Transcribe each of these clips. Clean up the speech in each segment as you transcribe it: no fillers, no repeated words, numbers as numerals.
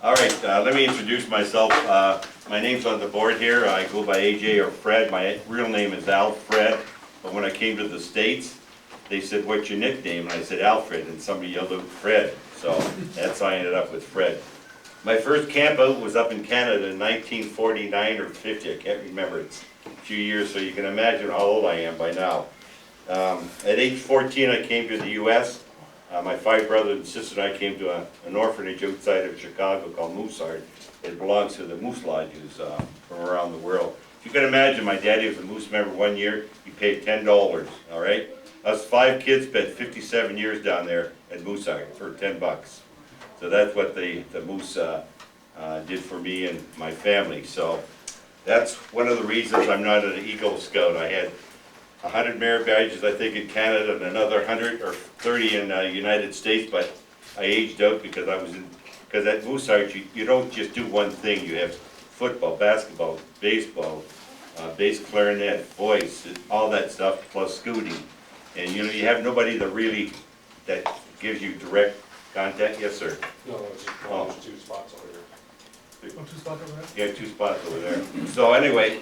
All right, let me introduce myself. My name's on the board here. I go by AJ or Fred. My real name is Alfred. But when I came to the States, they said, "What's your nickname?" And I said, "Alfred." And somebody yelled out, "Fred." So that's how I ended up with Fred. My first camp out was up in Canada in 1949 or 50. I can't remember. It's a few years, so you can imagine how old I am by now. At age 14, I came to the U.S. My 5 brothers and sisters and I came to an orphanage outside of Chicago called Mooseheart. It belongs to the Moose Lodges from around the world. If you can imagine, my daddy was a Moose member 1 year. He paid $10, all right? Us 5 kids spent 57 years down there at Mooseheart for $10. So that's what the Moose did for me and my family. So that's one of the reasons I'm not an Eagle Scout. I had 100 merit badges, I think, in Canada, and another 100 or 30 in the United States, but I aged out because because at Mooseheart, you don't just do one thing. You have football, basketball, baseball, bass clarinet, voice, all that stuff, plus scooting. And you have nobody that gives you direct contact. Yes, sir? No, it's just, there's 2 spots over there. 2 spots over there? Yeah, 2 spots over there. So anyway,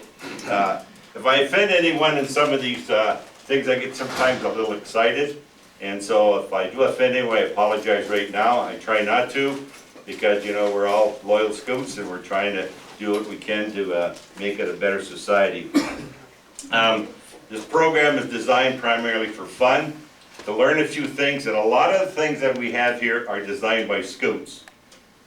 if I offend anyone in some of these things, I get sometimes a little excited. And so if I do offend anyone, I apologize right now. I try not to, because we're all loyal scouts and we're trying to do what we can to make it a better society. This program is designed primarily for fun, to learn a few things, and a lot of the things that we have here are designed by scouts.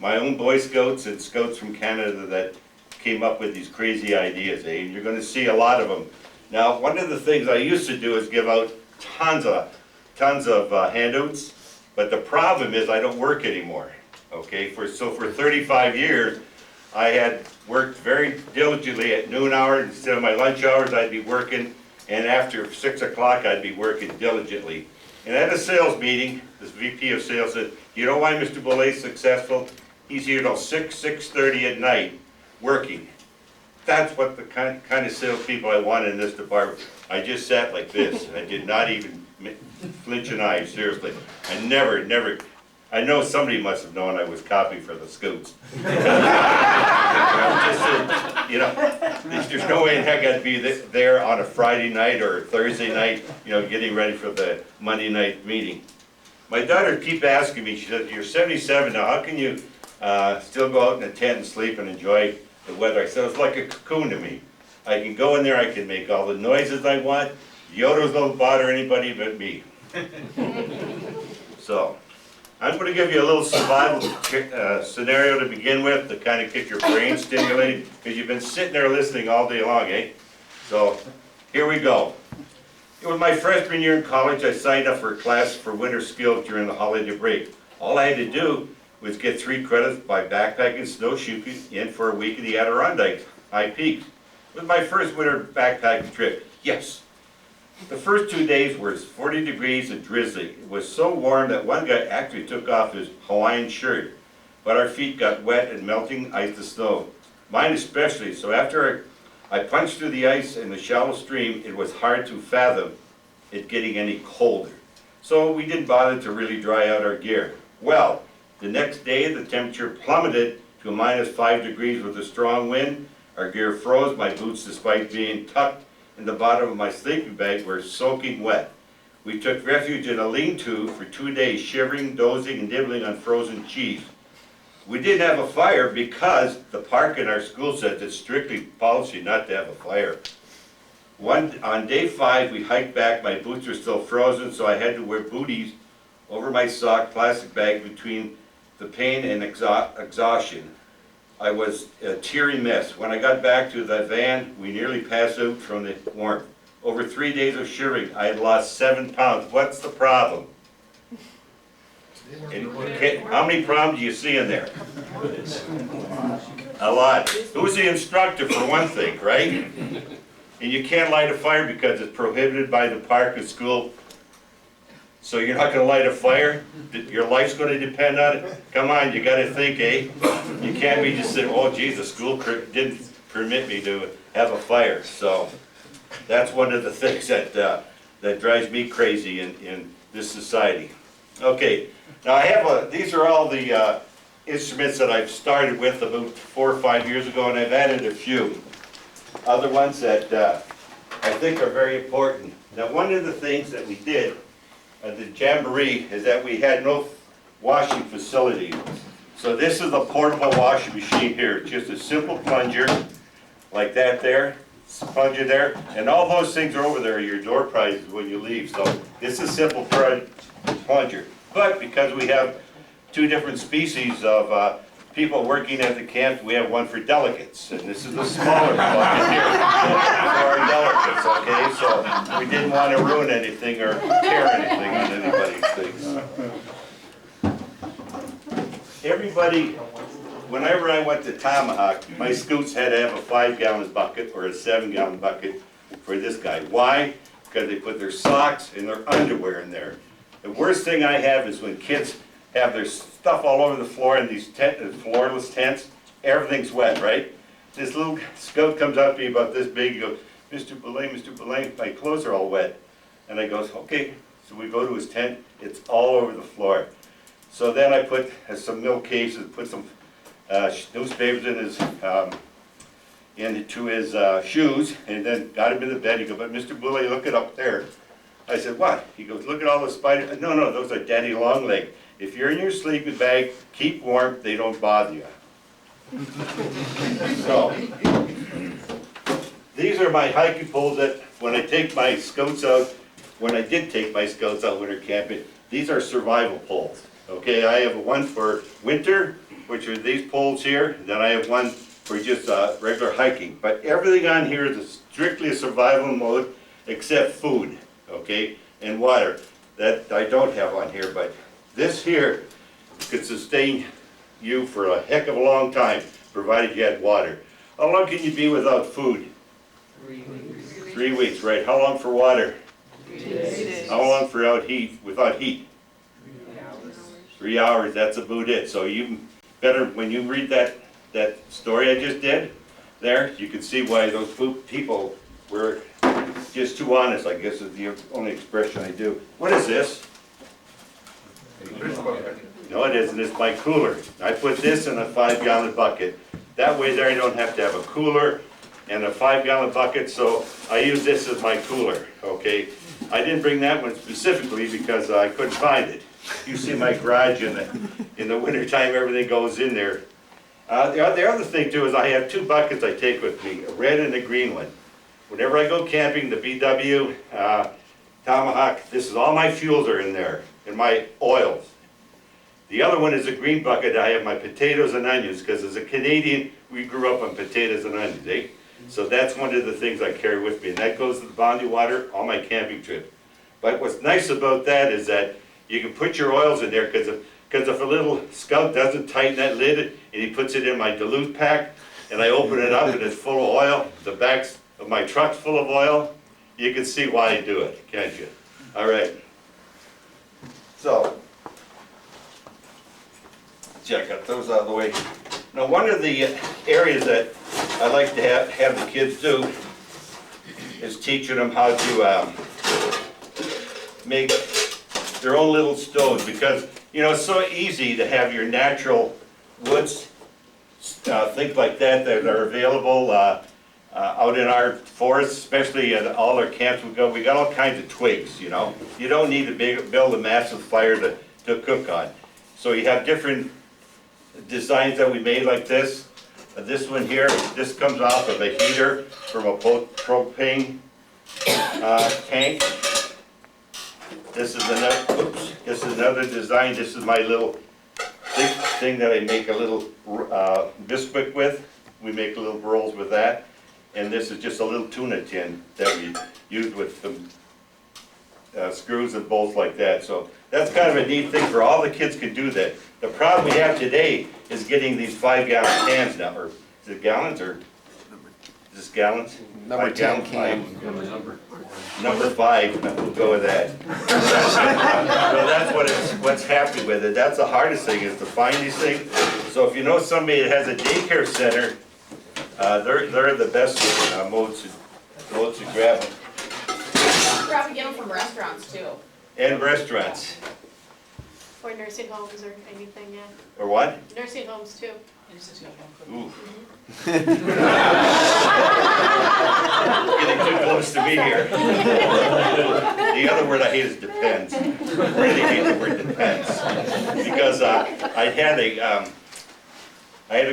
My own Boy Scouts and scouts from Canada that came up with these crazy ideas, and you're going to see a lot of them. Now, one of the things I used to do is give out tons of handouts, but the problem is I don't work anymore. Okay, so for 35 years, I had worked very diligently at noon hour. Instead of my lunch hours, I'd be working, and after 6 o'clock, I'd be working diligently. And at a sales meeting, this VP of sales said, "You know why Mr. Boulay is successful? He's here till 6:30 at night, working." That's what the kind of salespeople I wanted in this department. I just sat like this. I did not even flinch an eye, seriously. I know somebody must have known I was copying for the scouts. There's no way in heck I'd be there on a Friday night or Thursday night, getting ready for the Monday night meeting. My daughter keep asking me, she said, "You're 77 now, how can you still go out in a tent and sleep and enjoy the weather?" I said, "It's like a cocoon to me. I can go in there, I can make all the noises I want. The odors don't bother anybody but me." So, I'm going to give you a little survival scenario to begin with, to kind of get your brain stimulated, because you've been sitting there listening all day long, eh? So, here we go. It was my freshman year in college. I signed up for a class for winter skills during the holiday break. All I had to do was get 3 credits by backpacking snowshoeing in for a week in the Adirondacks, high peaks. It was my first winter backpacking trip. Yes. The first 2 days were 40 degrees and drizzly. It was so warm that one guy actually took off his Hawaiian shirt, but our feet got wet and melting ice to snow. Mine especially, so after I punched through the ice in the shallow stream, it was hard to fathom it getting any colder. So we didn't bother to really dry out our gear. Well, the next day the temperature plummeted to -5 degrees with a strong wind. Our gear froze. My boots, despite being tucked in the bottom of my sleeping bag, were soaking wet. We took refuge in a lean-to for 2 days, shivering, dozing, and nibbling on frozen cheese. We didn't have a fire because the park in our school said it's strictly policy not to have a fire. On day 5, we hiked back. My boots were still frozen, so I had to wear booties over my sock, plastic bag between the pain and exhaustion. I was a teary mess. When I got back to the van, we nearly passed out from the warmth. Over 3 days of shivering, I had lost 7 pounds. What's the problem? How many problems do you see in there? A lot. Who's the instructor, for one thing, right? And you can't light a fire because it's prohibited by the park and school. So you're not going to light a fire? Your life's going to depend on it? Come on, you got to think, eh? You can't be just saying, "Oh, geez, the school didn't permit me to have a fire." So that's one of the things that drives me crazy in this society. Okay, now I have these are all the instruments that I've started with about 4 or 5 years ago, and I've added a few other ones that I think are very important. Now, one of the things that we did at the Jamboree is that we had no washing facility. So this is a portable washing machine here. It's just a simple plunger like that there, plunger there, and all those things are over there are your door prizes when you leave. So this is a simple plunger. But because we have 2 different species of people working at the camp, we have one for delegates, and this is the smaller bucket here for our delegates, okay? So we didn't want to ruin anything or tear anything on anybody's things. Everybody, whenever I went to Tomahawk, my scouts had to have a 5-gallon bucket or a 7-gallon bucket for this guy. Why? Because they put their socks and their underwear in there. The worst thing I have is when kids have their stuff all over the floor in these floorless tents, everything's wet, right? This little scout comes up to me about this big, he goes, Mr. Boulay, my clothes are all wet. And I goes, okay. So we go to his tent, it's all over the floor. So then I put some milk cases, put some newspapers in his, into his shoes, and then got him in the bed. He goes, but Mr. Boulay, look it up there. I said, what? He goes, look at all the spiders. No, those are Daddy Longleg. If you're in your sleeping bag, keep warm, they don't bother you. So, these are my hiking poles that when I take my scouts out, when I did take my scouts out winter camping, these are survival poles. Okay, I have one for winter, which are these poles here, then I have one for just regular hiking. But everything on here is strictly a survival mode except food, okay, and water. That I don't have on here, but this here could sustain you for a heck of a long time, provided you had water. How long can you be without food? 3 weeks. 3 weeks, right? How long for water? 3 days. How long for without heat? 3 hours. 3 hours, that's about it. So you better, when you read that story I just did, there, you can see why those people were just too honest, I guess is the only expression I do. What is this? No, it isn't. It's my cooler. I put this in a 5-gallon bucket. That way there I don't have to have a cooler and a 5-gallon bucket, so I use this as my cooler, okay? I didn't bring that one specifically because I couldn't find it. You see my garage in the wintertime, everything goes in there. The other thing too is I have 2 buckets I take with me, a red and a green one. Whenever I go camping, the BW, Tomahawk, this is all my fuels are in there, and my oils. The other one is a green bucket. I have my potatoes and onions, because as a Canadian, we grew up on potatoes and onions, eh? So that's one of the things I carry with me, and that goes to the Bounty water on my camping trip. But what's nice about that is that you can put your oils in there, because if a little scout doesn't tighten that lid, and he puts it in my dilute pack, and I open it up and it's full of oil, the backs of my truck's full of oil, you can see why I do it, can't you? All right. So, check out those out of the way. Now, one of the areas that I like to have the kids do is teaching them how to make their own little stoves, because you know it's so easy to have your natural woods, things like that are available out in our forests, especially at all our camps we go. We got all kinds of twigs, you know. You don't need to build a massive fire to cook on. So you have different designs that we made like this. This one here, this comes off of a heater from a propane tank. This is another design. This is my little thing that I make a little biscuit with. We make little rolls with that. And this is just a little tuna tin that we use with some screws and bolts like that. So that's kind of a neat thing for all the kids can do that. The problem we have today is getting these 5-gallon cans now, or is it gallons or is this gallons? Number 10 can. Number 5, we'll go with that. Well, that's what's happening with it. That's the hardest thing, is to find these things. So if you know somebody that has a daycare center, they're the best modes to grab them. Probably get them from restaurants too. And restaurants. Or nursing homes or anything, yeah. Or what? Nursing homes too. Ooh. Getting too close to me here. The other word I hate is depends. Really hate the word depends. Because I had to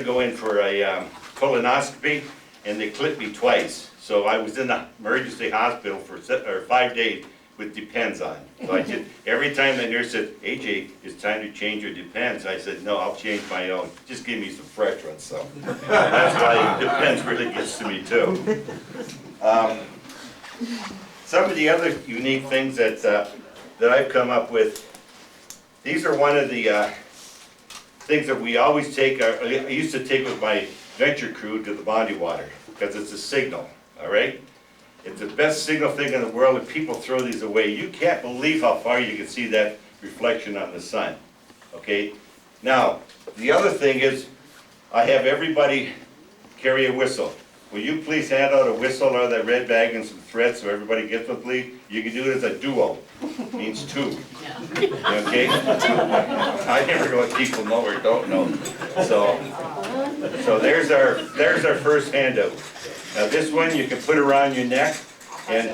go in for a colonoscopy, and they clipped me twice. So I was in the emergency hospital for 5 days with Depends on. So I did, every time the nurse said, AJ, it's time to change your Depends, I said, no, I'll change my own. Just give me some fresh ones, so. That's why Depends really gets to me too. Some of the other unique things that I've come up with, these are one of the things that we always take, I used to take with my venture crew to the Bondi water, because it's a signal, all right? It's the best signal thing in the world, and people throw these away. You can't believe how far you can see that reflection on the sun, okay? Now, the other thing is, I have everybody carry a whistle. Will you please hand out a whistle or that red bag and some thread so everybody gets one, please? You can do it as a duo, means two, okay? I never know what people know or don't know. So there's our first handout. Now this one you can put around your neck, and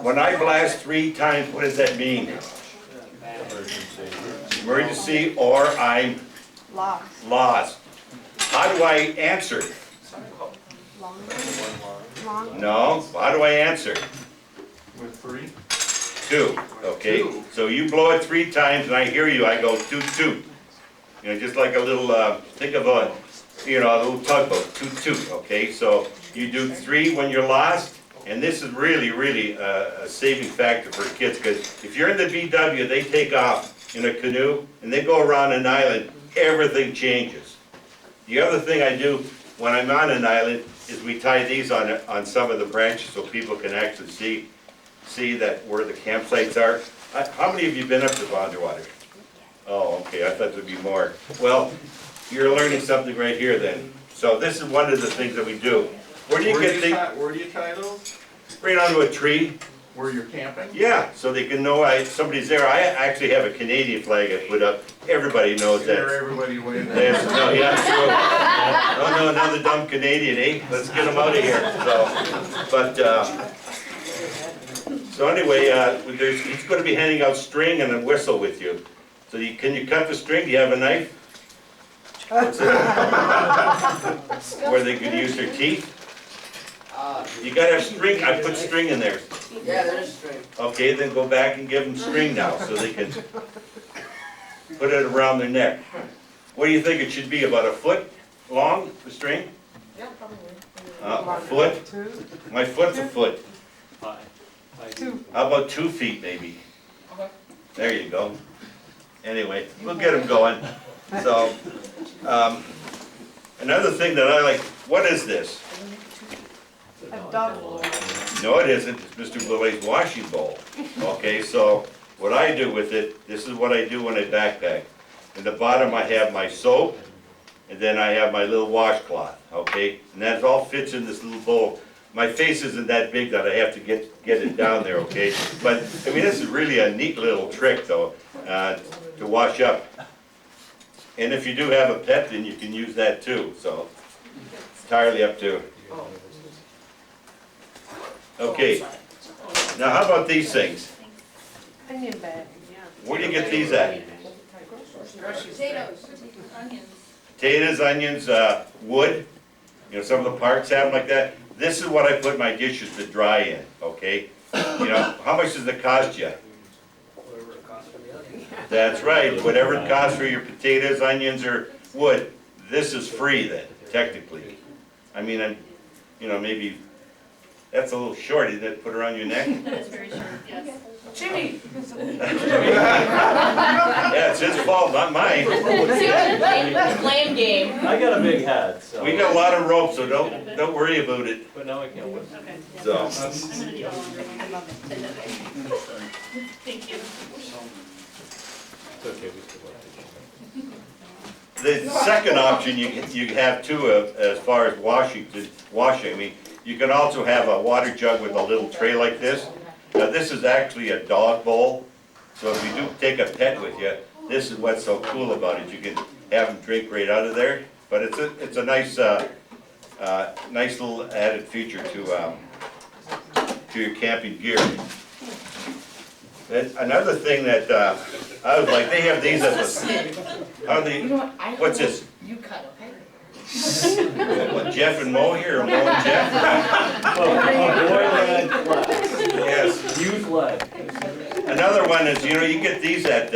when I blast 3 times, what does that mean? Emergency, or I'm lost. How do I answer? No, how do I answer? With 3? 2, okay? So you blow it 3 times and I hear you, I go toot toot. You know, just like a little, think of a, you know, a little tugboat, toot toot, okay? So you do 3 when you're lost, and this is really, really a saving factor for kids, because if you're in the BW, they take off in a canoe and they go around an island, everything changes. The other thing I do when I'm on an island is we tie these on some of the branches so people can actually see that where the campsites are. How many of you been up to Bondi water? Oh, okay, I thought there'd be more. Well, you're learning something right here then. So this is one of the things that we do. Where do you get things? Where do you tie those? Right onto a tree. Where you're camping? Yeah, so they can know somebody's there. I actually have a Canadian flag I put up. Everybody knows that. Scare everybody away. No, yeah, true. Oh no, another dumb Canadian, eh? Let's get them out of here. So anyway, he's going to be handing out string and a whistle with you. So can you cut the string? Do you have a knife? Where they could use their teeth? You gotta have string. I put string in there. Yeah, there's string. Okay, then go back and give them string now, so they can put it around their neck. What do you think it should be, about a foot long, the string? Yeah, probably. A foot? My foot's a foot. How about 2 feet maybe? Okay. There you go. Anyway, we'll get them going. So, another thing that I like, what is this? A dog bowl. No, it isn't. It's Mr. Boulay's washing bowl. Okay, so what I do with it, this is what I do when I backpack. In the bottom I have my soap, and then I have my little washcloth, okay? And that all fits in this little bowl. My face isn't that big that I have to get it down there, okay? But, I mean, this is really a neat little trick, though, to wash up. And if you do have a pet, then you can use that too, so it's entirely up to. Okay, now how about these things? Onion bag, yeah. Where do you get these at? Potatoes, onions. Potatoes, onions, wood, you know, some of the parks have them like that. This is what I put my dishes to dry in, okay? You know, how much does it cost you? Whatever it costs for the onion. That's right, whatever it costs for your potatoes, onions, or wood, this is free then, technically. I mean, you know, maybe, that's a little short, isn't it, put around your neck? That is very short, yes. Jimmy! Yeah, it's his fault, not mine. Blame game. I got a big hat, so. We got a lot of rope, so don't worry about it, But now I can't win. Okay. so. I'm gonna do all of them. I love it. Thank you. It's okay, we still like The second option you have too, as far as washing, I mean, you can also have a water jug with a little tray like this. Now this is actually a dog bowl, so if you do take a pet with you, this is what's so cool about it, you can have them drink right out of there, but it's a nice, nice little added feature to your camping gear. And another thing that, I was like, they have these as a, how they, You know what, I don't what's know. this? You cut, okay? What, Jeff and Mo here, or Mo and Jeff? Yes. Youth led. Another one is, you know, you get these at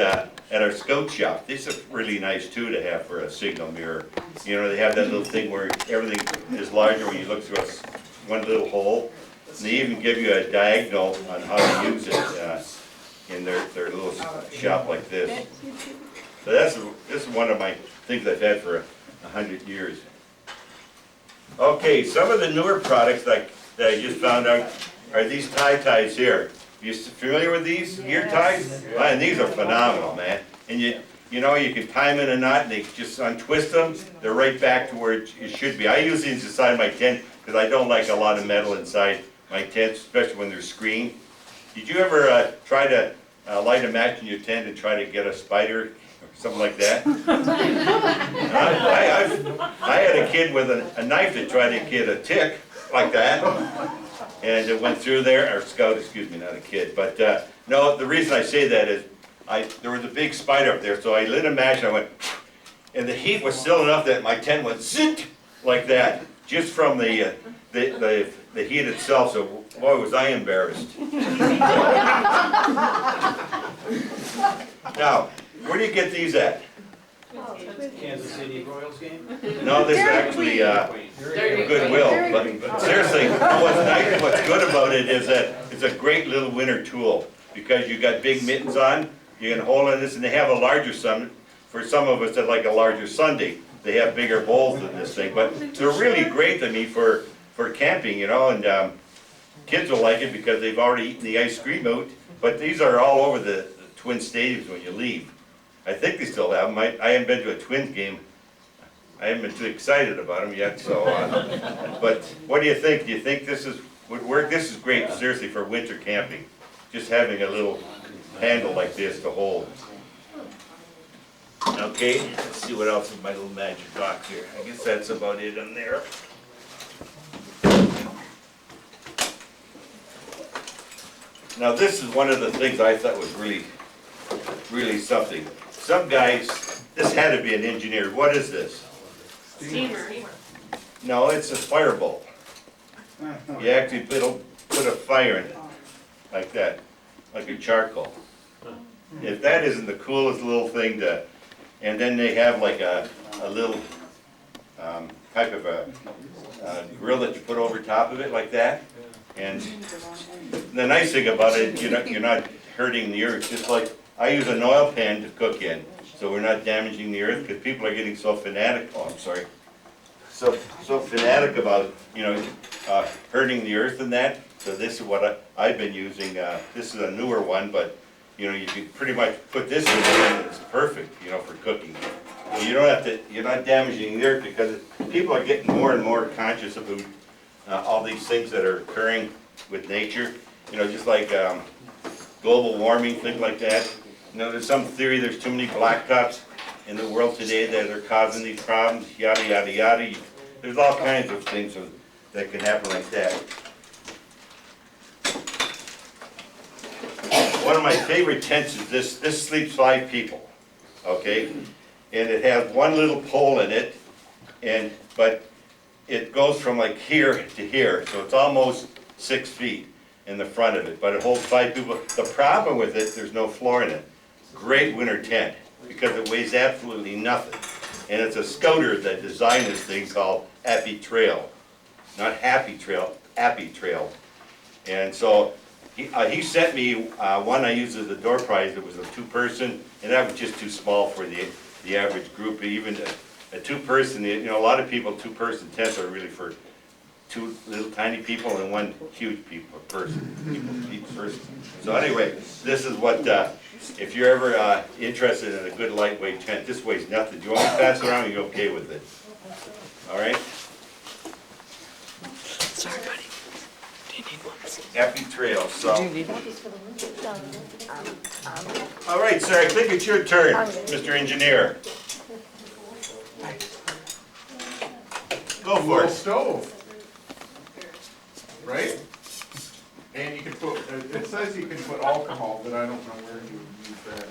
our scout shop. These are really nice too to have for a signal mirror. You know, they have that little thing where everything is larger when you look through one little hole. And they even give you a diagonal on how to use it in their little shop like this. So this is one of my things I've had for 100 years. Okay, some of the newer products that I just found out are these ties here. You familiar with these ear ties? Man, these are phenomenal, man. And you know, you can tie them in a knot and they just untwist them. They're right back to where it should be. I use these inside my tent because I don't like a lot of metal inside my tent, especially when they're screened. Did you ever try to light a match in your tent and try to get a spider or something like that? I had a kid with a knife that tried to get a tick like that. And it went through there, or scout, excuse me, not a kid. But no, the reason I say that is there was a big spider up there, so I lit a match and I went, and the heat was still enough that my tent went zit like that, just from the heat itself. So boy, was I embarrassed. Now, where do you get these at? Kansas City Royals game? No, this is actually Goodwill, but seriously, what's good about it is that it's a great little winter tool, because you got big mittens on, you can hold on this, and they have a larger for some of us that like a larger Sunday, they have bigger bowls than this thing, but they're really great to me for camping, you know, and kids will like it because they've already eaten the ice cream out, but these are all over the Twin Stadiums when you leave. I think they still have them. I haven't been to a Twins game. I haven't been too excited about them yet, so, but what do you think? Do you think this would work? This is great, seriously, for winter camping. Just having a little handle like this to hold. Okay, let's see what else in my little magic box here. I guess that's about it in there. Now this is one of the things I thought was really something. Some guys, this had to be an engineer. What is this? Steamer. No, it's a firebolt. You actually put a fire in it, like that, like a charcoal. If that isn't the coolest little thing to, and then they have like a little type of a grill that you put over top of it like that. And the nice thing about it, you're not hurting the earth. Just like I use an oil pan to cook in, so we're not damaging the earth, because people are getting so fanatic. Oh, I'm sorry. So fanatic about hurting the earth and that. So this is what I've been using. This is a newer one, but you can pretty much put this in and it's perfect, for cooking. You don't have to. You're not damaging the earth, because people are getting more and more conscious about all these things that are occurring with nature. Just like global warming, things like that. There's some theory there's too many blacktops in the world today that are causing these problems, yada, yada, yada. There's all kinds of things that can happen like that. One of my favorite tents is this. This sleeps 5 people, okay? And it has one little pole in it, but it goes from like here to here, so it's almost 6 feet in the front of it, but it holds 5 people. The problem with it, there's no floor in it. Great winter tent, because it weighs absolutely nothing. And it's a scouter that designed this thing called Appy Trail. Not Happy Trail, Appy Trail. And so he sent me one I used as a door prize. It was a 2-person, and that was just too small for the average group. Even a 2-person, a lot of people, 2-person tents are really for 2 little tiny people and 1 huge person, each person. So anyway, this is what, if you're ever interested in a good lightweight tent, this weighs nothing. Do you want me to pass it around, or are you okay with it? All right? Sorry, buddy. Do you need one? happy trails, so. All right, sir, I think it's your turn, Mr. Engineer. Go for Little it. stove. Right? And you can put, it says you can put alcohol, but I don't know where you would use that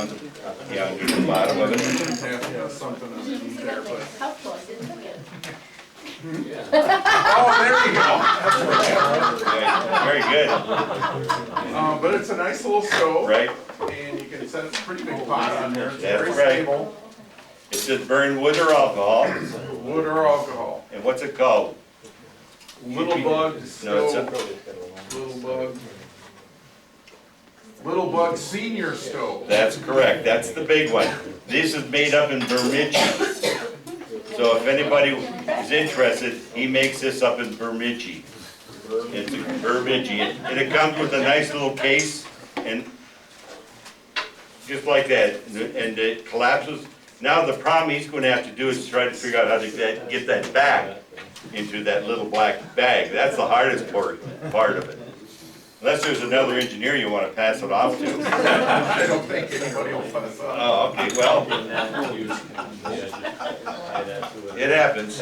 actually. Yeah, under the bottom of it. Yeah, something underneath there, but. Helpful, didn't it? Oh, there you go. Very good, But it's a nice little stove. right? And you can set a pretty big pot on there. It's That's very right. stable. It says burn wood or alcohol, Wood or alcohol. and what's it called? Little bug No, it's stove. Little bug. Little bug senior stove. That's correct, that's the big one. This is made up in Bemidji. So if anybody is interested, he makes this up in Bemidji. It's in Bemidji, and it comes with a nice little case, and just like that, and it collapses. Now the problem he's gonna have to do is try to figure out how to get that back into that little black bag. That's the hardest part of it. Unless there's another engineer you wanna pass it off to. I don't think anybody will pass up. Oh, okay, well, it happens.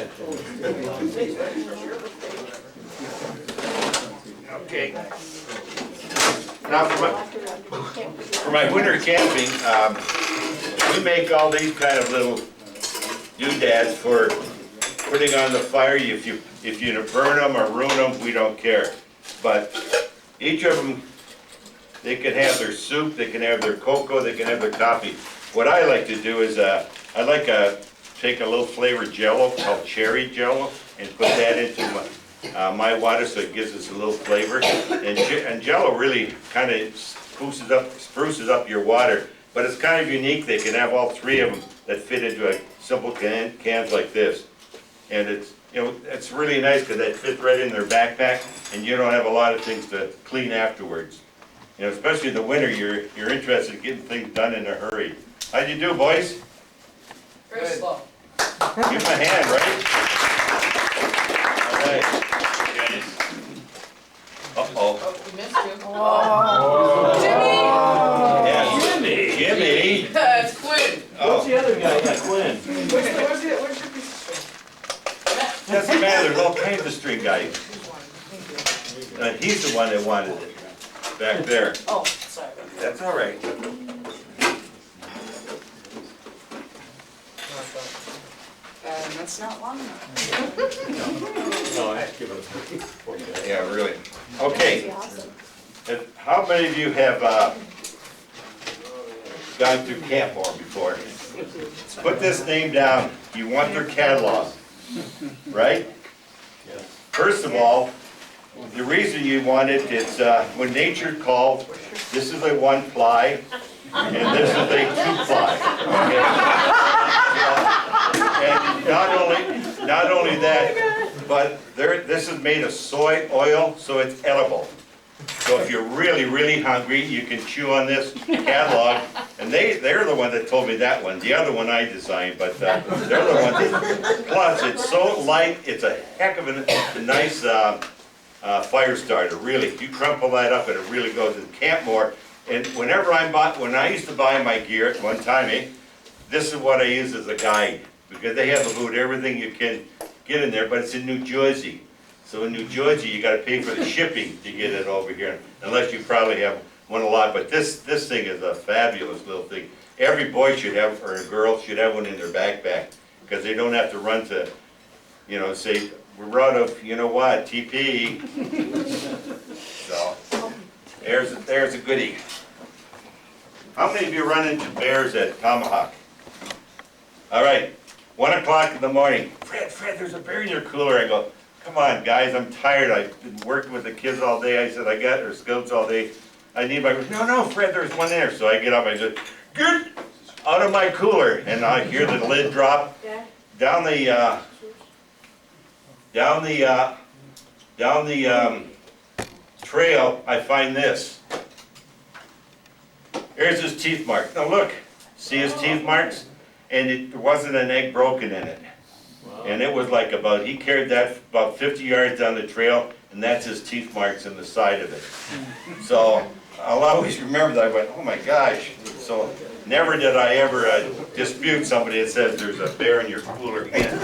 Okay. Now, for my winter camping, we make all these kind of little doodads for putting on the fire. If you burn them or ruin them, we don't care. But each of them, they can have their soup, they can have their cocoa, they can have their coffee. What I like to do is, I like take a little flavored Jello called cherry Jello and put that into my water so it gives us a little flavor. And Jello really kind of spruces up your water, but it's kind of unique. They can have all three of them that fit into a simple cans like this. And it's, you know, it's really nice because they fit right in their backpack and you don't have a lot of things to clean afterwards. You know, especially in the winter, you're interested in getting things done in a hurry. How'd you do, boys? Very slow. Give him a hand, right? All right. Uh-oh. Oh, we missed you. Yeah. Jimmy! It's Quinn. Oh, What's the other guy? Yeah, Quinn. Where's your piece of string? doesn't matter, there's all kinds of string guys. He's the one that wanted it, back there. Oh, sorry. That's all right. That's not long enough. No, I have to give it a. Yeah, really. Okay. How many of you have gone through Campmore before? Put this name down. You want their catalog, right? First of all, the reason you want it is when nature calls, this is a 1-ply and this is a 2-ply. Okay? And not only that, but this is made of soy oil, so it's edible. So if you're really, really hungry, you can chew on this catalog. And they're the one that told me that one. The other one I designed, but they're the one that, plus it's so light, it's a heck of a nice fire starter, really. You crumple that up and it really goes in Campmore. And when I used to buy my gear at one time, this is what I use as a guide. Because they have about everything you can get in there, but it's in New Jersey. So in New Jersey, you gotta pay for the shipping to get it over here, unless you probably have one a lot. But this thing is a fabulous little thing. Every boy should have, or a girl should have one in their backpack, because they don't have to run to, you know, say, we're out of, you know what, TP. So, there's a goodie. How many of you run into bears at Tomahawk? All right, 1 o'clock in the morning. Fred, there's a bear in your cooler. I go, come on, guys, I'm tired. I've been working with the kids all day. I said, or scouts all day. I need my, no, Fred, there's one there. So I get up, I said, get out of my cooler. And I hear the lid drop. Down the trail, I find this. Here's his teeth mark. Now look, see his teeth marks? And there wasn't an egg broken in it. And it was like he carried that about 50 yards down the trail, and that's his teeth marks in the side of it. So I'll always remember that. I went, oh my gosh. So never did I ever dispute somebody that says there's a bear in your cooler again.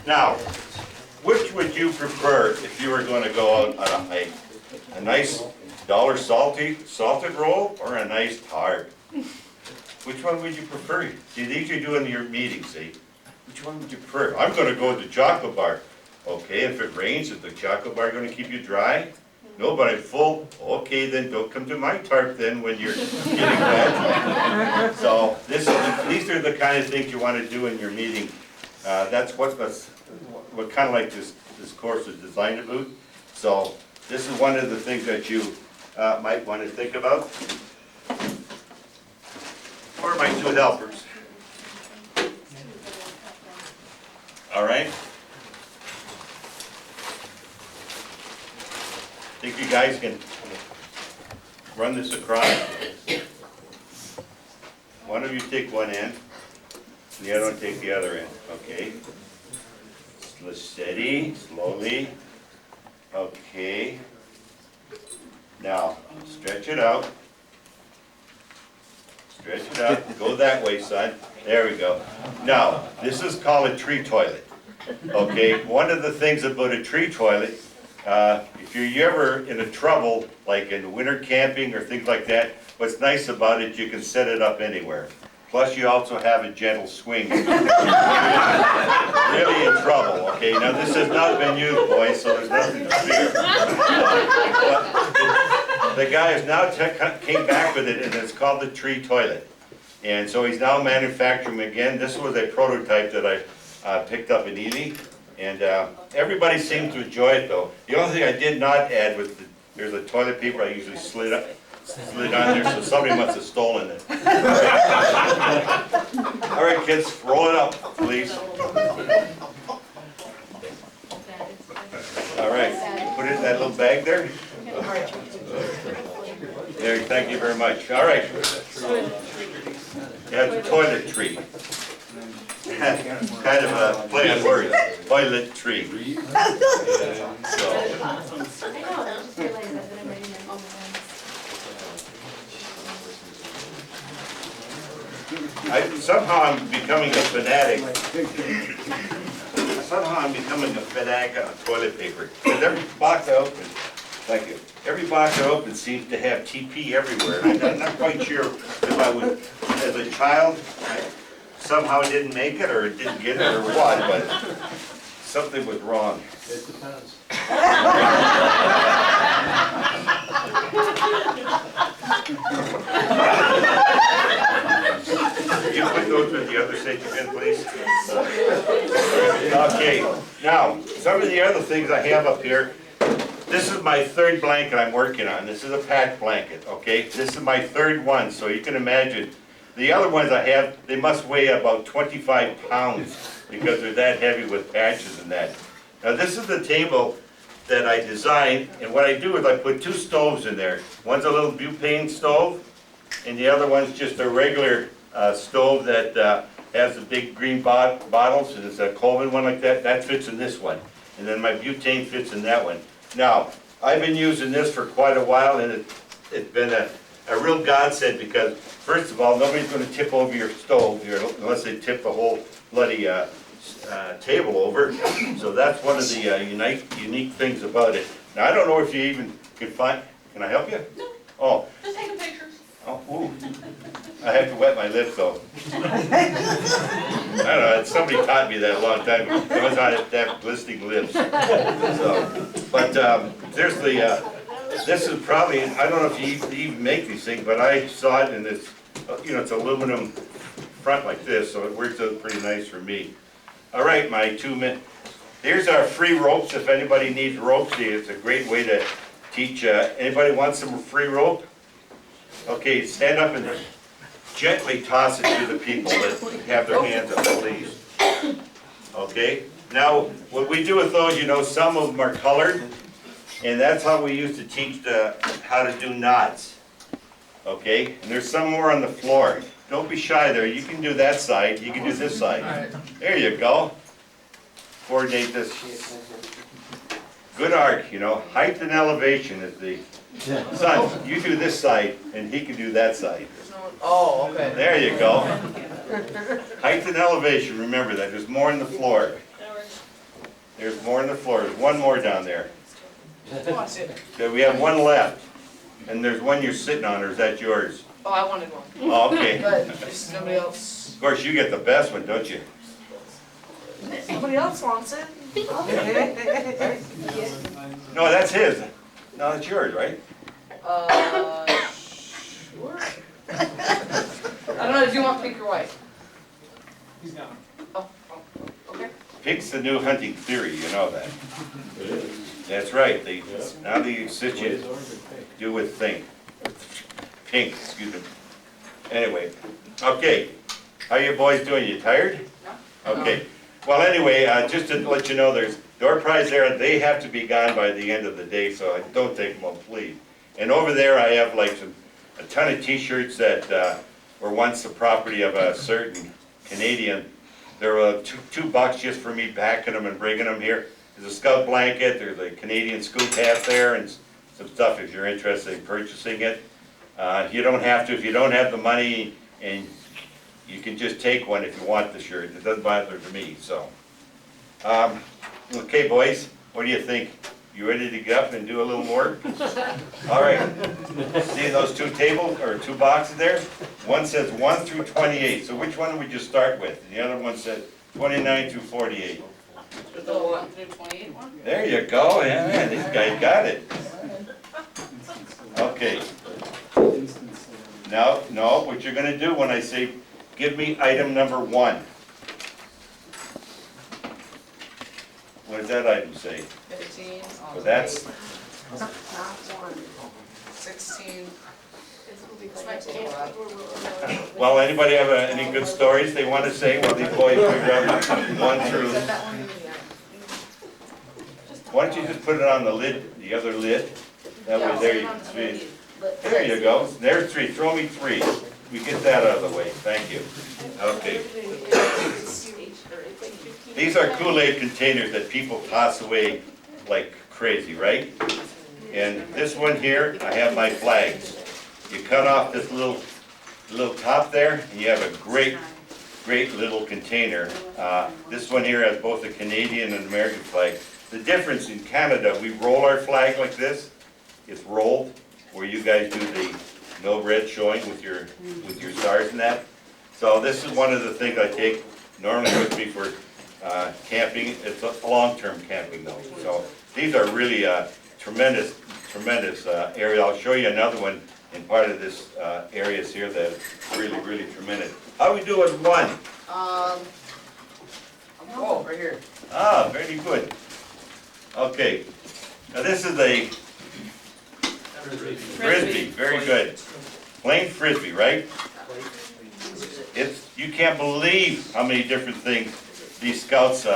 Now, which would you prefer if you were going to go out on a hike? A nice dollar salted roll or a nice tart? Which one would you prefer? See, these you do in your meetings, see? Which one would you prefer? I'm going to go with the chocolate bar. Okay, if it rains, is the chocolate bar going to keep you dry? No, but I'm full. Okay, then don't come to my tarp then when you're getting wet. So these are the kind of things you want to do in your meeting. That's what kind of like this course is designed to do. So this is one of the things that you might want to think about. Or my two helpers. All right. Think you guys can run this across? One of you take one end, and the other one take the other end, okay? Steady, slowly, okay. Now, stretch it out. Stretch it out, go that way, son. There we go. Now, this is called a tree toilet, okay? One of the things about a tree toilet, if you're ever in a trouble, like in winter camping or things like that, what's nice about it, you can set it up anywhere. Plus, you also have a gentle swing. Really in trouble, okay? Now, this has not been used, boys, so there's nothing to fear. The guy has now came back with it, and it's called the tree toilet. And so he's now manufacturing again. This was a prototype that I picked up in Ely. And everybody seemed to enjoy it, though. The only thing I did not add was there's a toilet paper I usually slid on there, so somebody must have stolen it. All right, kids, roll it up, please. All right, put it in that little bag there. There, thank you very much. All right. Yeah, it's a toiletry. Kind of a play on words, toiletry. I know, I just realized that I'm writing my own Somehow I'm becoming a fanatic. Somehow I'm becoming a fanatic on toilet paper. Because every box I open, thank you, every box I open seems to have TP everywhere. And I'm not quite sure if I would, as a child, I somehow didn't make it or didn't get it or what, but something was wrong. It depends. You put those with the other safety pin, please. Okay, now, some of the other things I have up here. This is my third blanket I'm working on. This is a patch blanket, okay? This is my third one, so you can imagine. The other ones I have, they must weigh about 25 pounds because they're that heavy with patches and that. Now this is the table that I designed, and what I do is I put two stoves in there. One's a little butane stove, and the other one's just a regular stove that has the big green bottles, and it's a Coleman one like that. That fits in this one, and then my butane fits in that one. Now, I've been using this for quite a while, and it's been a real godsend because, first of all, nobody's going to tip over your stove here unless they tip the whole bloody table over. So that's one of the unique things about it. Now, I don't know if you even can find, can I help you? No. Oh. Just taking pictures. Oh, ooh. I have to wet my lips though. I don't know, somebody taught me that a long time ago. Sometimes I have to have glistening lips. So, but seriously, this is probably, I don't know if you even make these things, but I saw it and it's, it's aluminum front like this, so it works out pretty nice for me. All right, my 2 minutes. Here's our free ropes. If anybody needs ropes, it's a great way to teach. Anybody want some free rope? Okay, stand up and gently toss it to the people that have their hands up, please. Okay, now what we do with those, some of them are colored, and that's how we used to teach how to do knots. Okay, and there's some more on the floor. Don't be shy there. You can do that side, you can do this side. There you go. coordinate this. Good arc, you know, height and elevation is the, son, you do this side and he can do that side. There's no, oh, okay. There you go. Height and elevation, remember that, there's more in the floor. There's more in the floor, there's one more down there. Oh, I see it. So we have one left, and there's one you're sitting on, or is that yours? Oh, I wanted one. Oh, okay. But if nobody else, Of course, you get the best one, don't you? somebody else wants it. No, that's his. No, that's yours, right? Sure. I don't know, do you want pink or white? He's got one. Oh, okay. Pink's the new hunting theory, you know that. It is. That's right, they, Yeah. now they sit Ways you, orange and pink. do with pink, excuse me. Anyway, okay, how you boys doing, you tired? No. Okay, well, anyway, just to let you know, there's door prize there, they have to be gone by the end of the day, so don't take them home, please. And over there, I have like a ton of t-shirts that were once the property of a certain Canadian. There were $2 just for me packing them and bringing them here. There's a scout blanket, there's a Canadian scoop hat there, and some stuff if you're interested in purchasing it. You don't have to, if you don't have the money, and you can just take one if you want the shirt. It doesn't bother to me, so. Okay, boys, what do you think? You ready to get up and do a little more? All right. See those two tables, or two boxes there? One says 1 through 28, so which one would you start with? And the other one said 29 through 48. The 1 through 28 one? There you go, yeah, man, these guys got it. Okay, now, no, what you're gonna do when I say, give me item number 1. What does that item say? 15. Well, that's, 16. well, anybody have any good stories they wanna say while these boys figure out 1 through? Why don't you just put it on the lid, the other lid? That way there you can see. There you go, there's 3, throw me 3. We get that out of the way, thank you. Okay. These are Kool-Aid containers that people toss away like crazy, right? And this one here, I have my flags. You cut off this little top there, and you have a great little container. This one here has both a Canadian and American flag. The difference in Canada, we roll our flag like this. It's rolled, where you guys do the no red showing with your stars and that. So this is one of the things I take normally with me for camping. It's a long-term camping though. So these are really tremendous area. I'll show you another one in part of this areas here that really tremendous. How we do with 1? Oh, right here. Ah, very good. Okay, now this is a Frisbee, very good. Plain Frisbee, right? You can't believe how many different things these scouts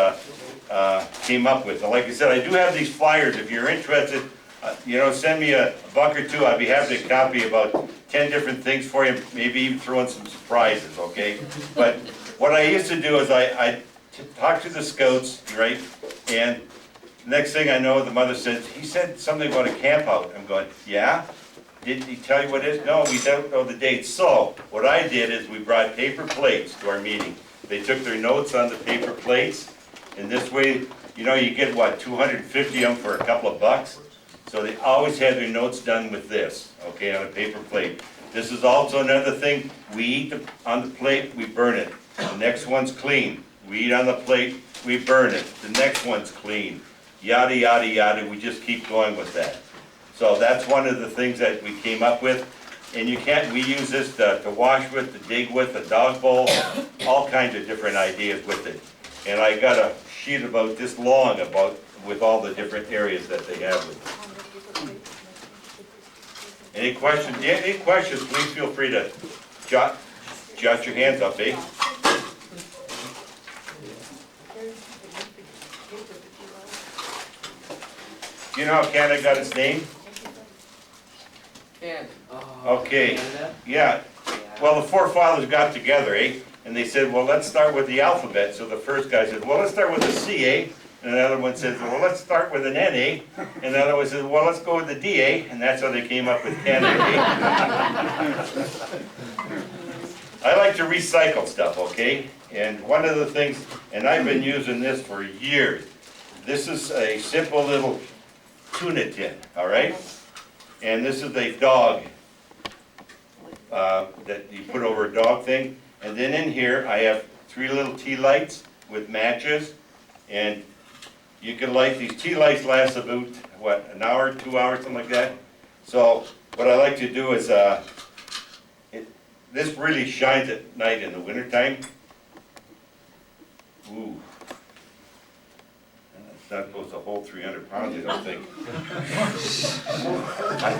came up with. And like I said, I do have these flyers. If you're interested, send me a buck or two. I'd be happy to copy about 10 different things for you, maybe even throw in some surprises, okay? But what I used to do is I talk to the scouts, right? And next thing I know, the mother says, he said something about a camp out. I'm going, yeah? Didn't he tell you what it is? No, we don't know the date. So, what I did is we brought paper plates to our meeting. They took their notes on the paper plates, and this way, you get what, 250 of them for a couple of bucks? So they always had their notes done with this, okay, on a paper plate. This is also another thing, we eat on the plate, we burn it. The next one's clean. We eat on the plate, we burn it. The next one's clean. Yada, yada, yada, we just keep going with that. So that's one of the things that we came up with. And we use this to wash with, to dig with, a dog bowl, all kinds of different ideas with it. And I got a sheet about this long with all the different areas that they have with it. Any questions? Yeah, any questions, please feel free to jot your hands up, eh? Do you know how Canada got its name? And Okay, yeah. Well, the forefathers got together, eh? And they said, well, let's start with the alphabet. So the first guy said, well, let's start with the C, eh? And another one says, well, let's start with an NA. And another one says, well, let's go with the DA. And that's how they came up with Canada. I like to recycle stuff, okay? And one of the things, and I've been using this for years. This is a simple little tuna tin, all right? And this is a dog that you put over a dog thing. And then in here, I have 3 little tea lights with matches. And you can light, these tea lights last about, what, an hour, 2 hours, something like that? So what I like to do is, this really shines at night in the wintertime. Ooh. It's not supposed to hold 300 pounds, I don't think. I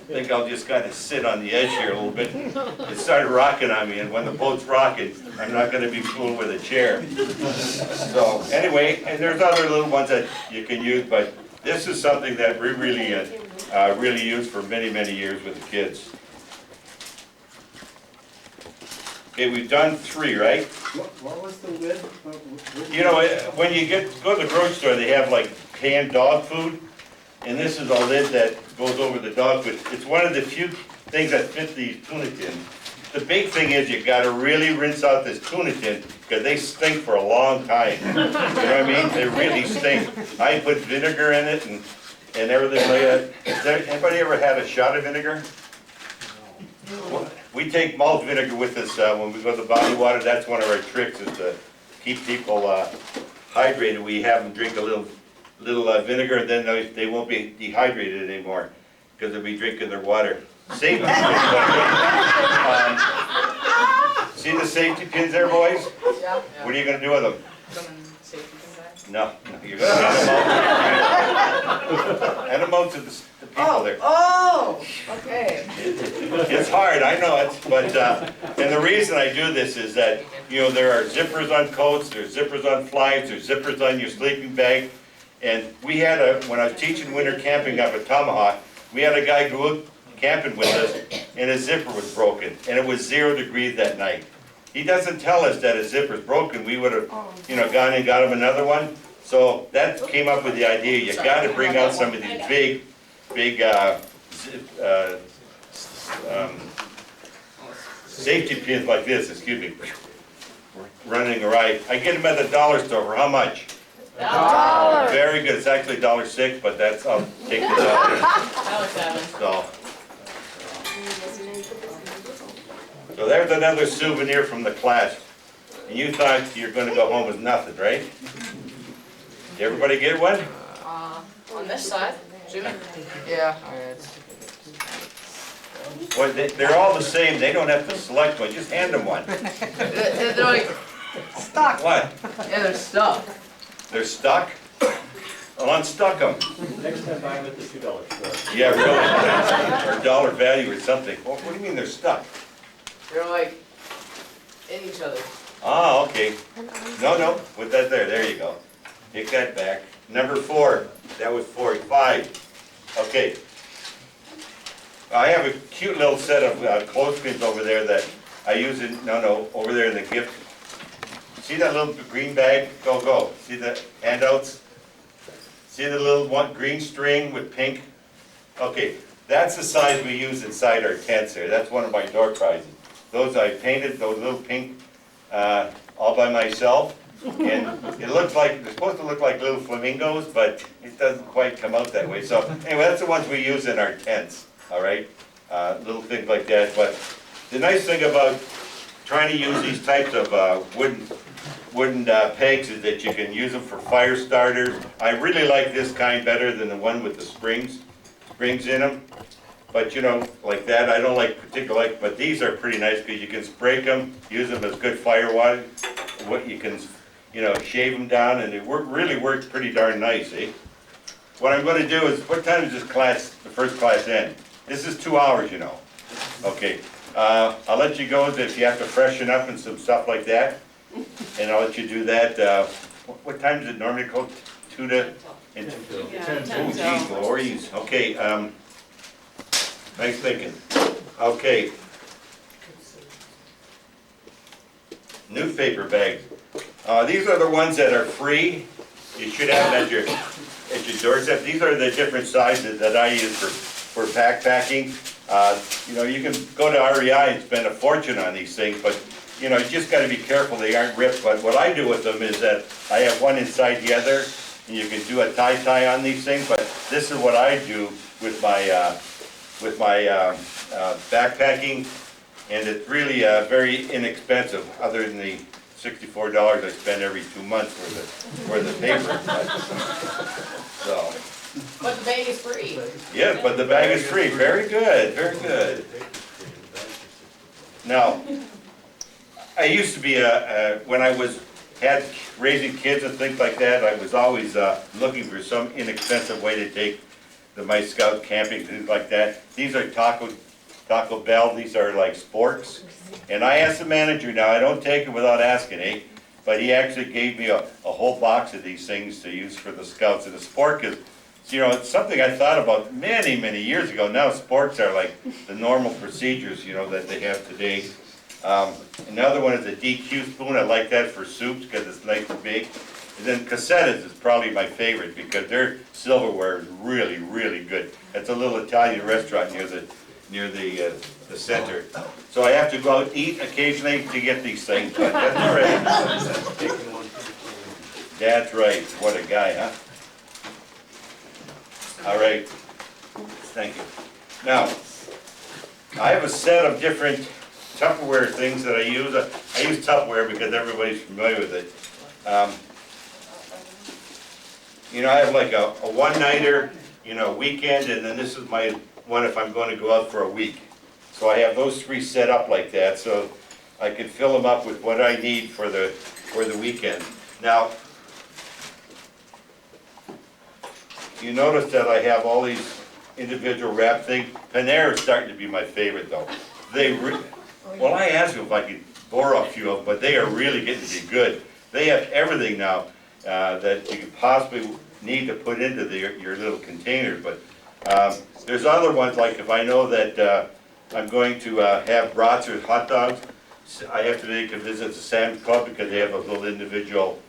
think I'll just kind of sit on the edge here a little bit. It started rocking on me, and when the boat's rocking, I'm not going to be fooled with a chair. So anyway, and there's other little ones that you can use, but this is something that we really use for many, many years with the kids. Okay, we've done 3, right? What was the lid? You know, when you go to the grocery store, they have like canned dog food, and this is a lid that goes over the dog food. It's one of the few things that fit these tuna tins. The big thing is you gotta really rinse out this tuna tin, because they stink for a long time. You know what I mean? They really stink. I put vinegar in it and everything like that. Anybody ever had a shot of vinegar? We take malt vinegar with us when we go to the body water. That's one of our tricks, is to keep people hydrated. We have them drink a little vinegar, and then they won't be dehydrated anymore because they'll be drinking their water. Safety pins. See the safety pins there, boys? Yeah. What are you going to do with them? Come and safety come back. No, you're going to hand them out to the people there. Oh, okay. It's hard, I know it, but, and the reason I do this is that, you know, there are zippers on coats, there's zippers on flies, there's zippers on your sleeping bag. And we had when I was teaching winter camping up at Tomahawk, we had a guy go out camping with us, and his zipper was broken, and it was 0 degrees that night. He doesn't tell us that his zipper's broken. We would have, you know, gone and got him another one. So that came up with the idea, you gotta bring out some of these big safety pins like this, excuse me, running around. I get them at the dollar store for how much? $1. Very good, it's actually $1.06, but that's, I'll take the dollar. So there's another souvenir from the class. And you thought you were gonna go home with nothing, right? Did everybody get one? On this side, zoom in. Yeah, alright. Well, they're all the same, they don't have to select one, just hand them one. They're like stuck. What? Yeah, they're stuck. They're stuck? Well, unstuck them. Next time buy them at the $2 store. Yeah, really, or dollar value or something. What do you mean they're stuck? They're like in each other. Ah, okay. No, put that there you go. Take that back. Number 4, that was 4, 5. Okay. I have a cute little set of clothespins over there that I use over there in the gift. See that little green bag? Go. See the handouts? See the little green string with pink? Okay, that's the size we use inside our tents there. That's one of my door prizes. Those I painted, those little pink, all by myself. And it looks like, they're supposed to look like little flamingos, but it doesn't quite come out that way. So anyway, that's the ones we use in our tents, all right? Little things like that. But the nice thing about trying to use these types of wooden pegs is that you can use them for fire starters. I really like this kind better than the one with the springs in them. But you know, like that, I don't particularly like, but these are pretty nice because you can spray them, use them as good fire water. What you can, you know, shave them down, and it really works pretty darn nice, eh? What I'm going to do is, what time is this class, the first class end? This is 2 hours, you know. Okay, I'll let you go if you have to freshen up and some stuff like that, and I'll let you do that. What time does it normally go? 2 to? Oh, geez, Louise. Okay, nice thinking. Okay. Newspaper bags. These are the ones that are free. You should have them at your doorstep. These are the different sizes that I use for backpacking. You know, you can go to REI and spend a fortune on these things, but you know, you just gotta be careful they aren't ripped. But what I do with them is that I have one inside the other, and you can do a tie on these things, but this is what I do with my backpacking, and it's really very inexpensive, other than the $64 I spend every 2 months for the paper. So, But the bag is free. yeah, but the bag is free. Very good, very good. Now, I used to be when I had raising kids and things like that, I was always looking for some inexpensive way to take my Scout camping, things like that. These are Taco Bell, these are like sporks. And I asked the manager, now I don't take it without asking, but he actually gave me a whole box of these things to use for the Scouts. And the spork is, you know, it's something I thought about many, many years ago. Now sporks are like the normal procedures, you know, that they have today. Another one is a DQ spoon. I like that for soups because it's nice and big. And then cassettes is probably my favorite because their silverware is really, really good. It's a little Italian restaurant near the center. So I have to go out and eat occasionally to get these things, but that's all right. That's right. What a guy, huh? All right. Thank you. Now, I have a set of different Tupperware things that I use. I use Tupperware because everybody's familiar with it. You know, I have like a one-nighter, you know, weekend, and then this is my one if I'm going to go out for a week. So I have those three set up like that, so I can fill them up with what I need for the weekend. Now, you notice that I have all these individual wrap things. Panera is starting to be my favorite though. Well, I asked them if I could borrow a few of them, but they are really getting to be good. They have everything now that you could possibly need to put into your little containers. But there's other ones, like if I know that I'm going to have brats or hot dogs, I have to make a visit to Sam's Club because they have those little individual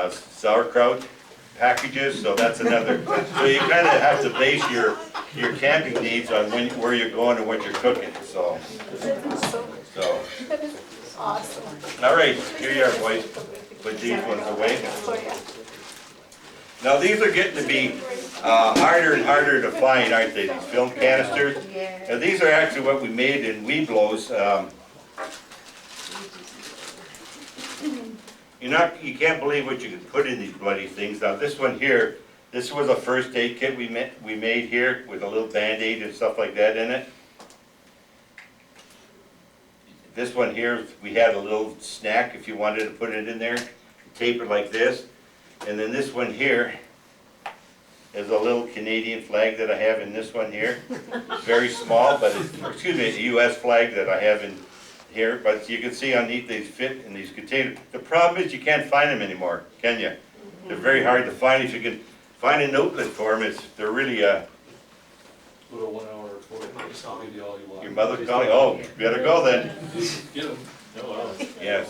sauerkraut packages, so that's another. So you kind of have to base your camping needs on where you're going and what you're cooking. So. Awesome. All right, here you are, boys. Put these ones away. Now these are getting to be harder and harder to find, aren't they? These film canisters. Now these are actually what we made in Weeblos. You can't believe what you can put in these bloody things. Now this one here, this was a first aid kit we made here with a little Band-Aid and stuff like that in it. This one here, we had a little snack if you wanted to put it in there, tape it like this. And then this one here is a little Canadian flag that I have in this one here. It's very small, but it's, excuse me, a U.S. flag that I have in here. But you can see underneath these fit in these containers. The problem is you can't find them anymore, can you? They're very hard to find. If you can find an outlet for them, they're really Little 1 hour report, I'll give you all you want. your mother's calling. Oh, you better go then. Get them. No, Yes.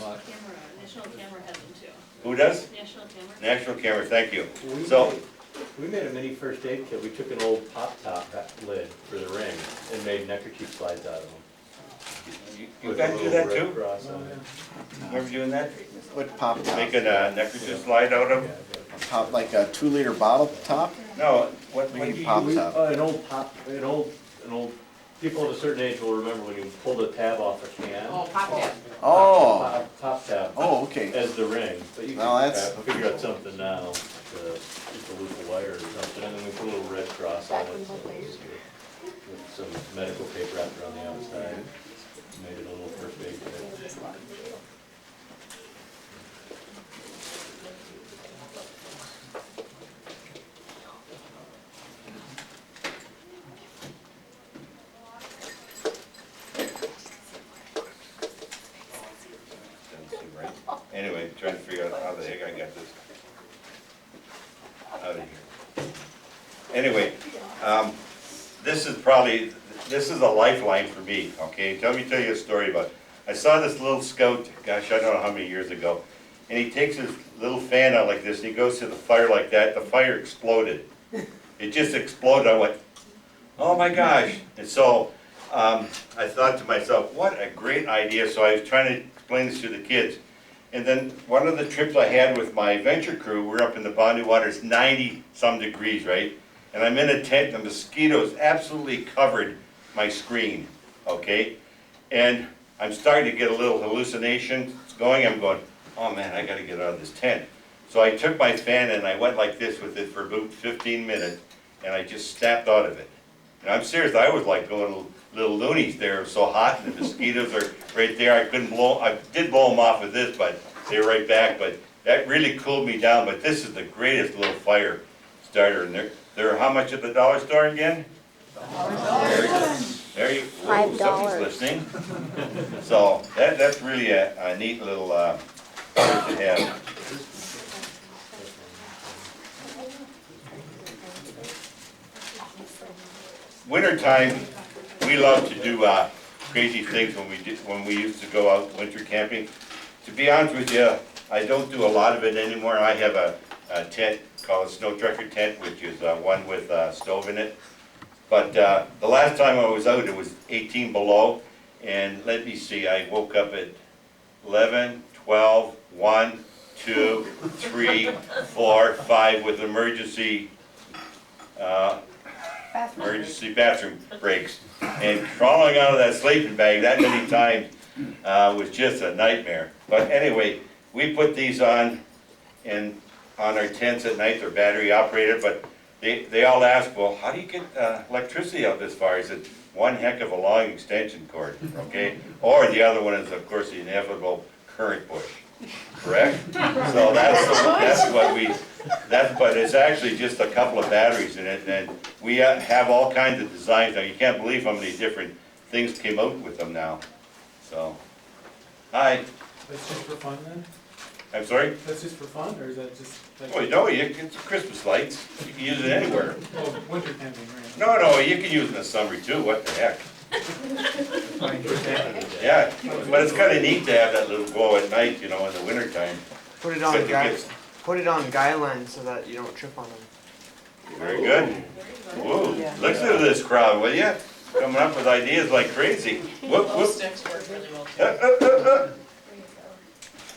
National Camera has them too. Who does? National Camera. National Camera. Thank you. So. We made a mini first aid kit. We took an old pop top lid for the ring and made neckerchief slides out of them. You guys do that too? Cross on it. Remember doing that? What pop top? Making a neckerchief slide out of? Pop, like a 2-liter bottle top? No, what We do need you pop use? top. An old, people of a certain age will remember when you pull the tab off a can. Oh, pop that. Oh, Top tab. oh, okay. As the ring, but you Well, can that's- figure out something now, just a loop of wire or something, and then we put a little red cross on it. So with some medical paper wrapped around the outside, made it a little first aid kit. Anyway, trying to figure out how the heck I got this out of here. Anyway, this is a lifeline for me, okay? Let me tell you a story about it. I saw this little scout, gosh, I don't know how many years ago, and he takes his little fan out like this, and he goes to the fire like that, the fire exploded. It just exploded, I went, oh my gosh. And so, I thought to myself, what a great idea, so I was trying to explain this to the kids. And then one of the trips I had with my venture crew, we're up in the Bondi waters, 90-some degrees, right? And I'm in a tent, the mosquitoes absolutely covered my screen, okay? And I'm starting to get a little hallucination going. I'm going, oh man, I gotta get out of this tent. So I took my fan and I went like this with it for about 15 minutes, and I just snapped out of it. And I'm serious, I was like going little loonies there. It was so hot, and the mosquitoes are right there. I couldn't blow, I did blow them off with this, but they were right back. But that really cooled me down. But this is the greatest little fire starter. And they're how much at the dollar store again? There you, whoa, somebody's listening. So that's really a neat little product to have. Wintertime, we love to do crazy things when we used to go out winter camping. To be honest with you, I don't do a lot of it anymore. I have a tent called a snow trucker tent, which is one with a stove in it. But the last time I was out, it was 18 below, and let me see, I woke up at 11, 12, 1, 2, 3, 4, 5 with emergency bathroom breaks. And crawling out of that sleeping bag that many times was just a nightmare. But anyway, we put these on our tents at night. They're battery operated, but they all ask, well, how do you get electricity out this far? I said, one heck of a long extension cord, okay? Or the other one is, of course, the inevitable current push, correct? So but it's actually just a couple of batteries in it, and we have all kinds of designs now. You can't believe how many different things came out with them now. So, hi. That's just for fun then? I'm sorry? That's just for fun, or is that just like? Oh, no, it's Christmas lights. You can use it anywhere. Oh, winter camping, right? No, you can use it in the summer too. What the heck? Yeah, but it's kind of neat to have that little glow at night, in the wintertime. Put it But on to guy, get- put it on guy lines so that you don't trip on them. Very good. Whoa, listen to this crowd, will ya? Coming up with ideas like crazy. Whoop, Glow whoop. sticks work really well too.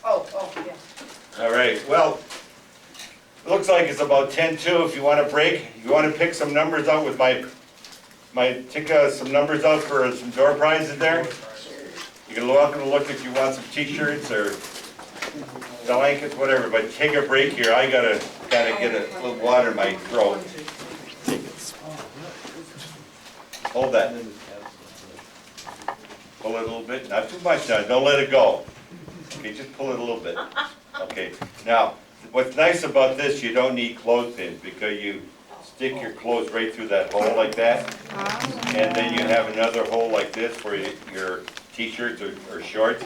Oh, yeah. All right, well, it looks like it's about 10:02. If you want to break, you want to pick some numbers out with take some numbers out for some door prizes there. You can look if you want some t-shirts or blankets, whatever, but take a break here. I gotta kind of get a little water in my throat. Hold that. Pull it a little bit, not too much now, don't let it go. Okay, just pull it a little bit. Okay, now, what's nice about this, you don't need clothespins because you stick your clothes right through that hole like that. And then you have another hole like this for your t-shirts or shorts.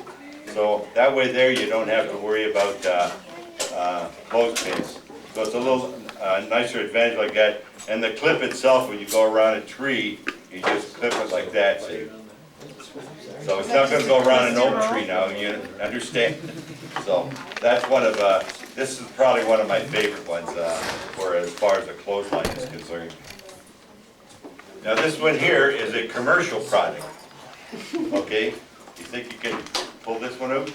So that way there you don't have to worry about clothespins. So it's a little nicer advantage like that. And the clip itself, when you go around a tree, you just clip it like that, see? So it's not gonna go around an oak tree now, you understand? So that's this is probably one of my favorite ones for as far as the clothesline is concerned. Now this one here is a commercial product, okay? You think you can pull this one out?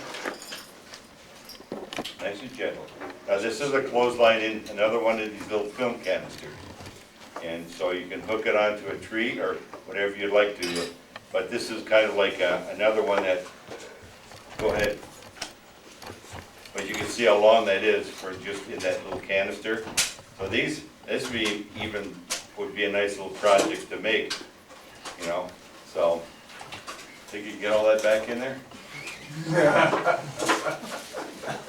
Nice and gentle. Now this is a clothesline in another one of these little film canisters. And so you can hook it onto a tree or whatever you'd like to. But this is kind of like another one that, go ahead. But you can see how long that is for just in that little canister. So this would be a nice little project to make, So, think you can get all that back in there?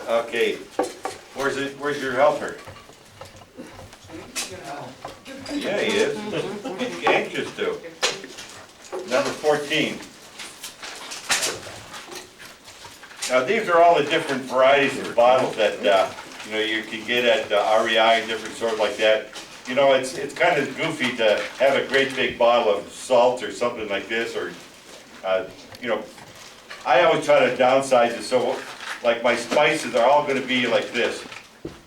Okay, where's your helper? Yeah, he is. He's anxious to. Number 14. Now these are all the different varieties of bottles that you can get at REI and different stores like that. It's kind of goofy to have a great big bottle of salt or something like this, or I always try to downsize it. So like my spices are all gonna be like this,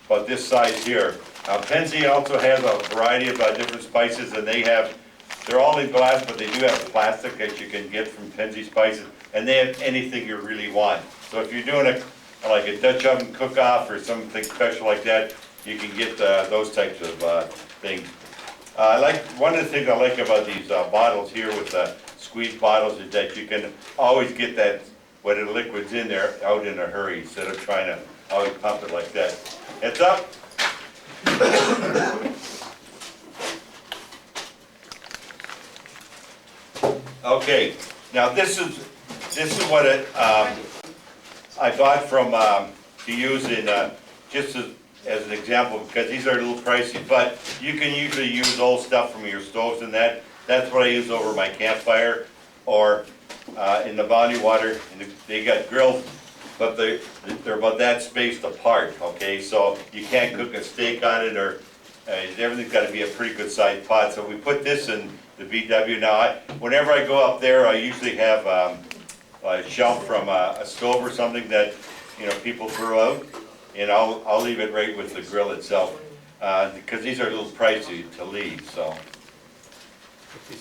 about this size here. Now Penzi also has a variety of different spices, and they're all in glass, but they do have plastic that you can get from Penzi Spices, and they have anything you really want. So if you're doing like a Dutch oven cook-off or something special like that, you can get those types of things. One of the things I like about these bottles here with squeeze bottles is that you can always get that, when the liquid's in there, out in a hurry, instead of trying to always pump it like that. Heads up. Okay, now this is what I bought from to use in just as an example, because these are a little pricey, but you can usually use old stuff from your stoves and that. That's what I use over my campfire, or in the body water. They got grills, but they're about that spaced apart. Okay, so you can't cook a steak on it, or everything's got to be a pretty good sized pot. So we put this in the BW. Now, whenever I go up there, I usually have a shelf from a stove or something that people throw out, and I'll leave it right with the grill itself, because these are a little pricey to leave. So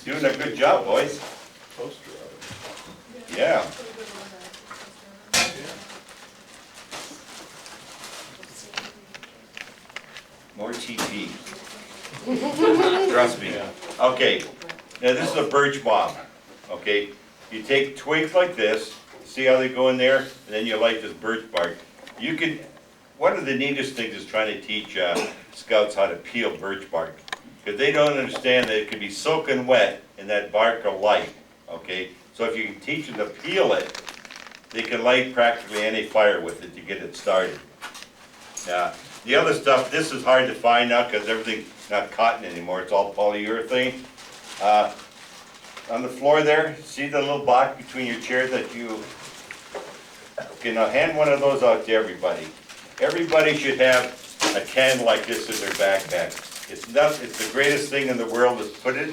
doing a good job, boys. Yeah. More TP. Trust me. Okay, now this is a birch bomb. Okay, you take twigs like this, see how they go in there, and then you light this birch bark. One of the neatest things is trying to teach scouts how to peel birch bark, because they don't understand that it can be soaking wet and that bark will light. Okay, so if you can teach them to peel it, they can light practically any fire with it to get it started. Now, the other stuff, this is hard to find now because everything's not cotton anymore, it's all polyurethane. On the floor there, see the little box between your chairs that you can hand one of those out to everybody. Everybody should have a can like this in their backpack. It's the greatest thing in the world is put it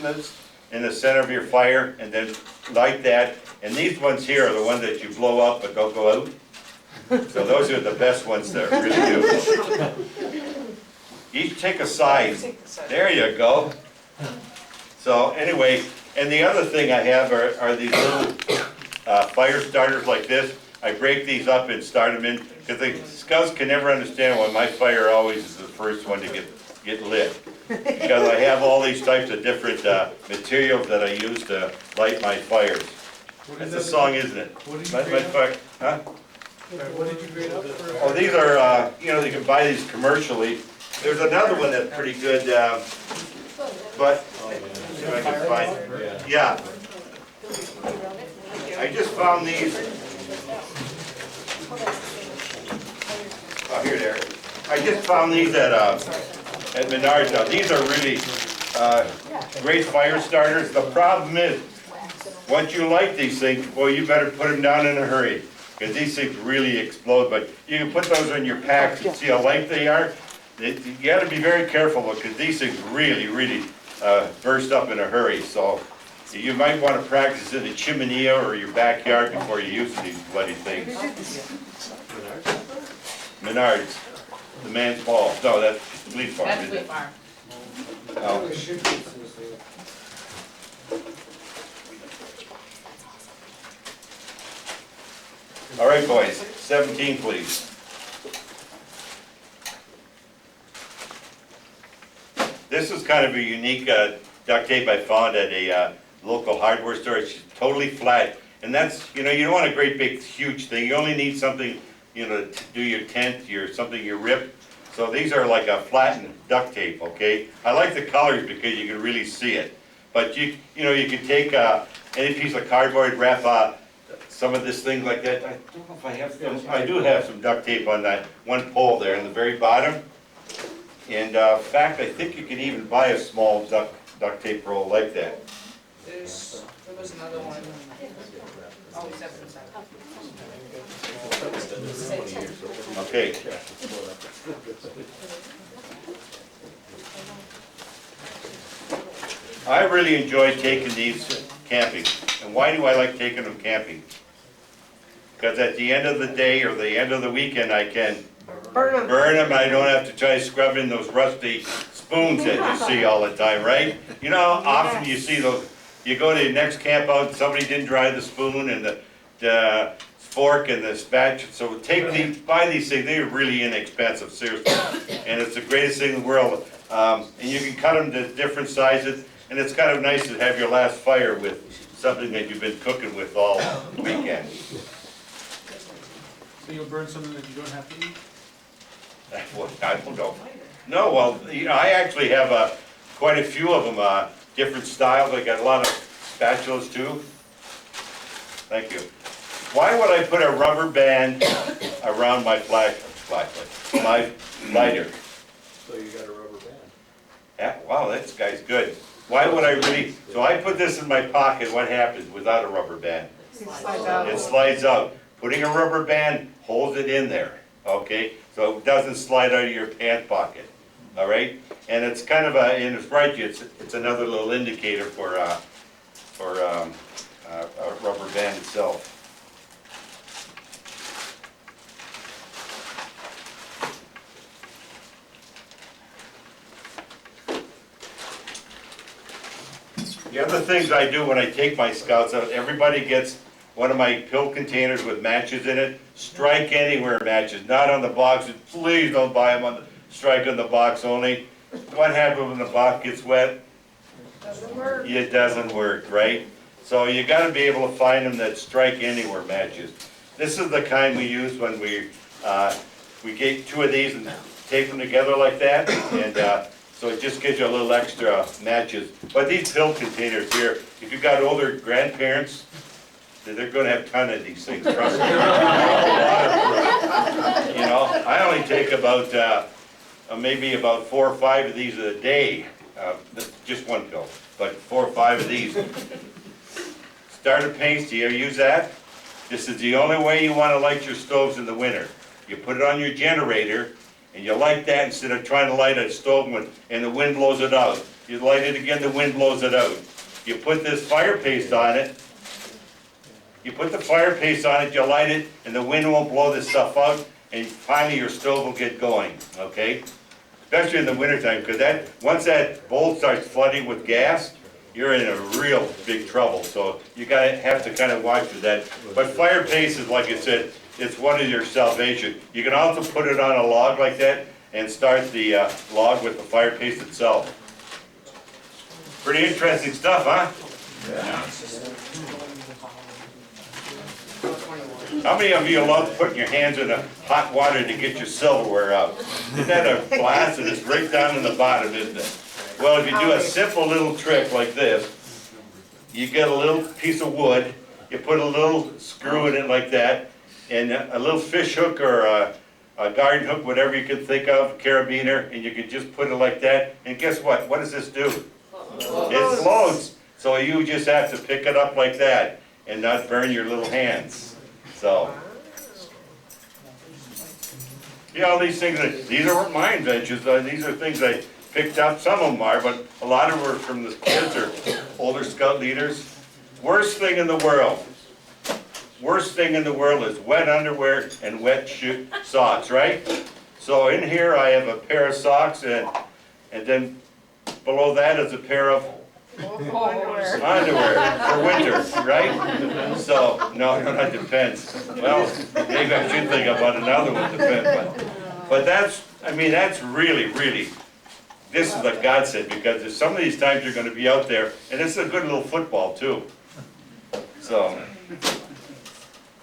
in the center of your fire and then light that. And these ones here are the ones that you blow up but don't go out. So those are the best ones that really do. Each take a side. There you go. So anyway, and the other thing I have are these little fire starters like this. I break these up and start them in, because the scouts can never understand why my fire always is the first one to get lit. Because I have all these types of different materials that I use to light my fires. That's a song, isn't it? Light my fire, huh? What did you grade up for? Oh, these are, you can buy these commercially. There's another one that's pretty good, but, see if I can find it. Yeah. I just found these. Oh, here they are. I just found these at Menards now. These are really great fire starters. The problem is, once you light these things, well, you better put them down in a hurry, because these things really explode. But you can put those in your packs and see how light they are. You got to be very careful, because these things really burst up in a hurry. So you might want to practice in a chimney or your backyard before you use these bloody things. Menards, the man's ball. No, that's Fleet Farm. That's Isn't Fleet it? Farm. Oh. All right, boys, 17, please. This is kind of a unique duct tape I found at a local hardware store. It's totally flat, and that's, you don't want a great big huge thing. You only need something, to do your tent, something you rip. So these are like a flattened duct tape, okay? I like the colors because you can really see it. But you can take any piece of cardboard, wrap some of this thing like that. I don't know if I have, I do have some duct tape on that one pole there in the very bottom. And in fact, I think you can even buy a small duct tape roll like that. There was another one. Oh, 7. Okay. I really enjoy taking these camping. And why do I like taking them camping? because at the end of the day or the end of the weekend, I can Burn them. burn them, I don't have to try scrubbing those rusty spoons that you see all the time, right? You know, how often you see those, you go to the next camp out, somebody didn't dry the spoon and the fork and the spatula, so buy these things, they're really inexpensive, seriously. And it's the greatest thing in the world, and you can cut them to different sizes, and it's kind of nice to have your last fire with something that you've been cooking with all weekend. So you'll burn something that you don't have to eat? Well, I don't know. No, well, you know, I actually have quite a few of them, different styles. I got a lot of spatulas too. Thank you. Why would I put a rubber band around my my lighter? So you got a rubber band. Yeah, wow, this guy's good. Why would I really, so I put this in my pocket, what happens without a rubber band? It slides out. It slides out. Putting a rubber band holds it in there, okay? So it doesn't slide out of your pant pocket, all right? And it's kind of and it's right, it's another little indicator for a rubber band itself. The other things I do when I take my scouts out, everybody gets one of my pill containers with matches in it. Strike anywhere matches, not on the box. Please don't buy them on the, strike on the box only. What happens when the box gets wet? Doesn't work. It doesn't work, right? So you gotta be able to find them that strike anywhere matches. This is the kind we use when we get two of these and tape them together like that, and so it just gives you a little extra matches. But these pill containers here, if you've got older grandparents, they're gonna have a ton of these things, trust me. You know, I only take about, maybe about 4 or 5 of these a day, just one pill, but 4 or 5 of these. Starter paints, do you ever use that? This is the only way you wanna light your stoves in the winter. You put it on your generator, and you light that instead of trying to light a stove and the wind blows it out. You light it again, the wind blows it out. You put this fire paste on it, you put the fire paste on it, you light it, and the wind won't blow this stuff out, and finally your stove will get going, okay? Especially in the wintertime, because once that bowl starts flooding with gas, you're in a real big trouble, so you have to kind of watch for that. But fire paste is, like I said, it's one of your salvation. You can also put it on a log like that and start the log with the fire paste itself. Pretty interesting stuff, huh? How many of you love putting your hands in the hot water to get your silverware out? Isn't that a blast? And it's right down in the bottom, isn't it? Well, if you do a simple little trick like this, you get a little piece of wood, you put a little screw in it like that, and a little fish hook or a garden hook, whatever you can think of, carabiner, and you can just put it like that, and guess what? What does this do? It floats. So you just have to pick it up like that and not burn your little hands. So, yeah, all these things, these aren't my inventions, these are things I picked up, some of them are, but a lot of them are from the kids or older scout leaders. Worst thing in the world is wet underwear and wet socks, right? So in here I have a pair of socks and then below that is a pair of underwear for winter, right? So, no, that depends. Well, maybe I should think about another one, but that's, I mean, that's really, this is a godsend, because some of these times you're gonna be out there, and it's a good little football too. So,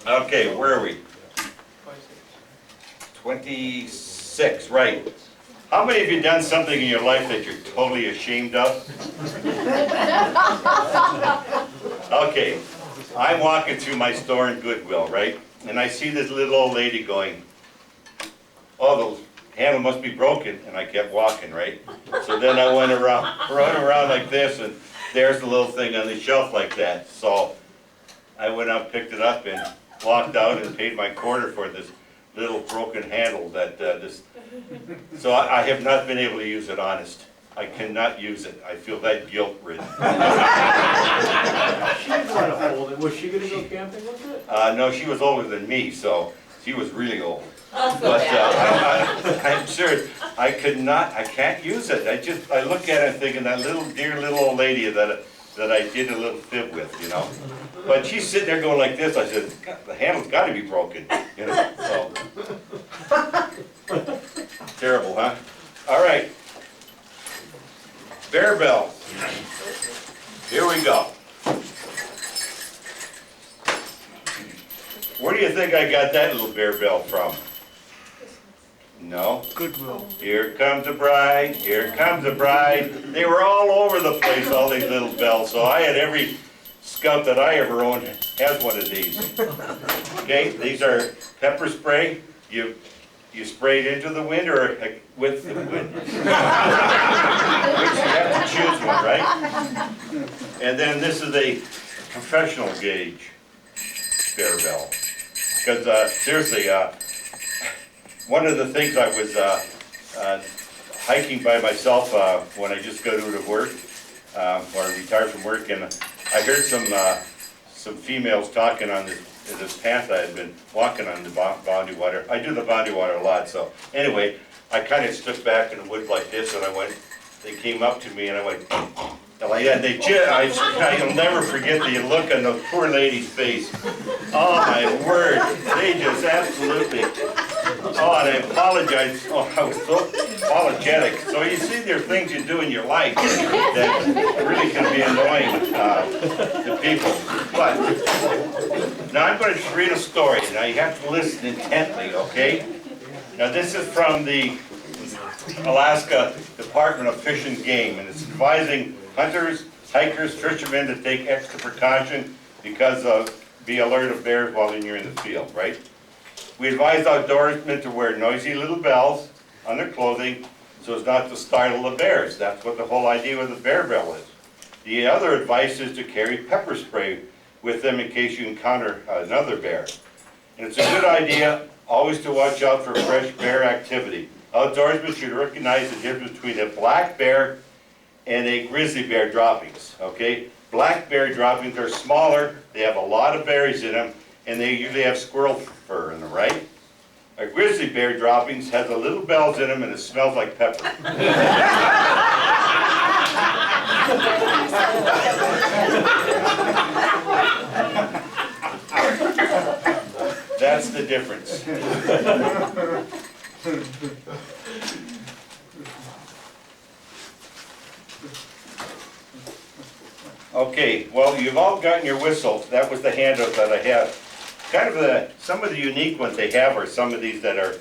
okay, where are we? 26, right. How many of you done something in your life that you're totally ashamed of? Okay, I'm walking through my store in Goodwill, right? And I see this little old lady going, oh, the handle must be broken, and I kept walking, right? So then I went around like this, and there's the little thing on the shelf like that. So I went up, picked it up, and walked out and paid my quarter for this little broken handle that so I have not been able to use it, honest. I cannot use it. I feel that guilt ridden. She didn't want to hold it. Was she gonna go camping with it? No, she was older than me, so she was really old. I'll feel But bad. I'm sure, I can't use it. I look at it and thinking that dear little old lady that I did a little fib with, you know? But she's sitting there going like this, I said, "God, the handle's gotta be broken, you know, so. Terrible, huh? All right. Bear bell. Here we go. Where do you think I got that little bear bell from? No? Goodwill. Here comes the bride, here comes the bride. They were all over the place, all these little bells, so I had every scout that I ever owned has one of these. Okay, these are pepper spray. You spray it into the wind or with the wind. Which you have to choose one, right? And then this is a professional gauge bear bell. Because seriously, one of the things I was hiking by myself when I just got out of work, or retired from work, and I heard some females talking on this path I had been walking on the Boundary Water. I do the Boundary Water a lot, so anyway, I kind of stood back in the woods like this, and they came up to me, and I went, like that. I'll never forget the look on the poor lady's face. Oh my word, they just absolutely. Oh, and I apologize. Oh, I was so apologetic. So you see, there are things you do in your life that really can be annoying to people. But now I'm going to read a story. Now you have to listen intently, okay? Now this is from the Alaska Department of Fish and Game, and it's advising hunters, hikers, fishermen to take extra precaution because be alert of bears while you're in the field, right? We advise outdoorsmen to wear noisy little bells on their clothing so as not to startle the bears. That's what the whole idea of the bear bell is. The other advice is to carry pepper spray with them in case you encounter another bear. And it's a good idea always to watch out for fresh bear activity. Outdoorsmen should recognize the difference between a black bear and a grizzly bear droppings, okay? Black bear droppings are smaller, they have a lot of berries in them, and they usually have squirrel fur in them, right? A grizzly bear droppings has a little bells in them and it smells like pepper. That's the difference. Okay, well, you've all gotten your whistles. That was the handout that I had. Kind of some of the unique ones they have are some of these that are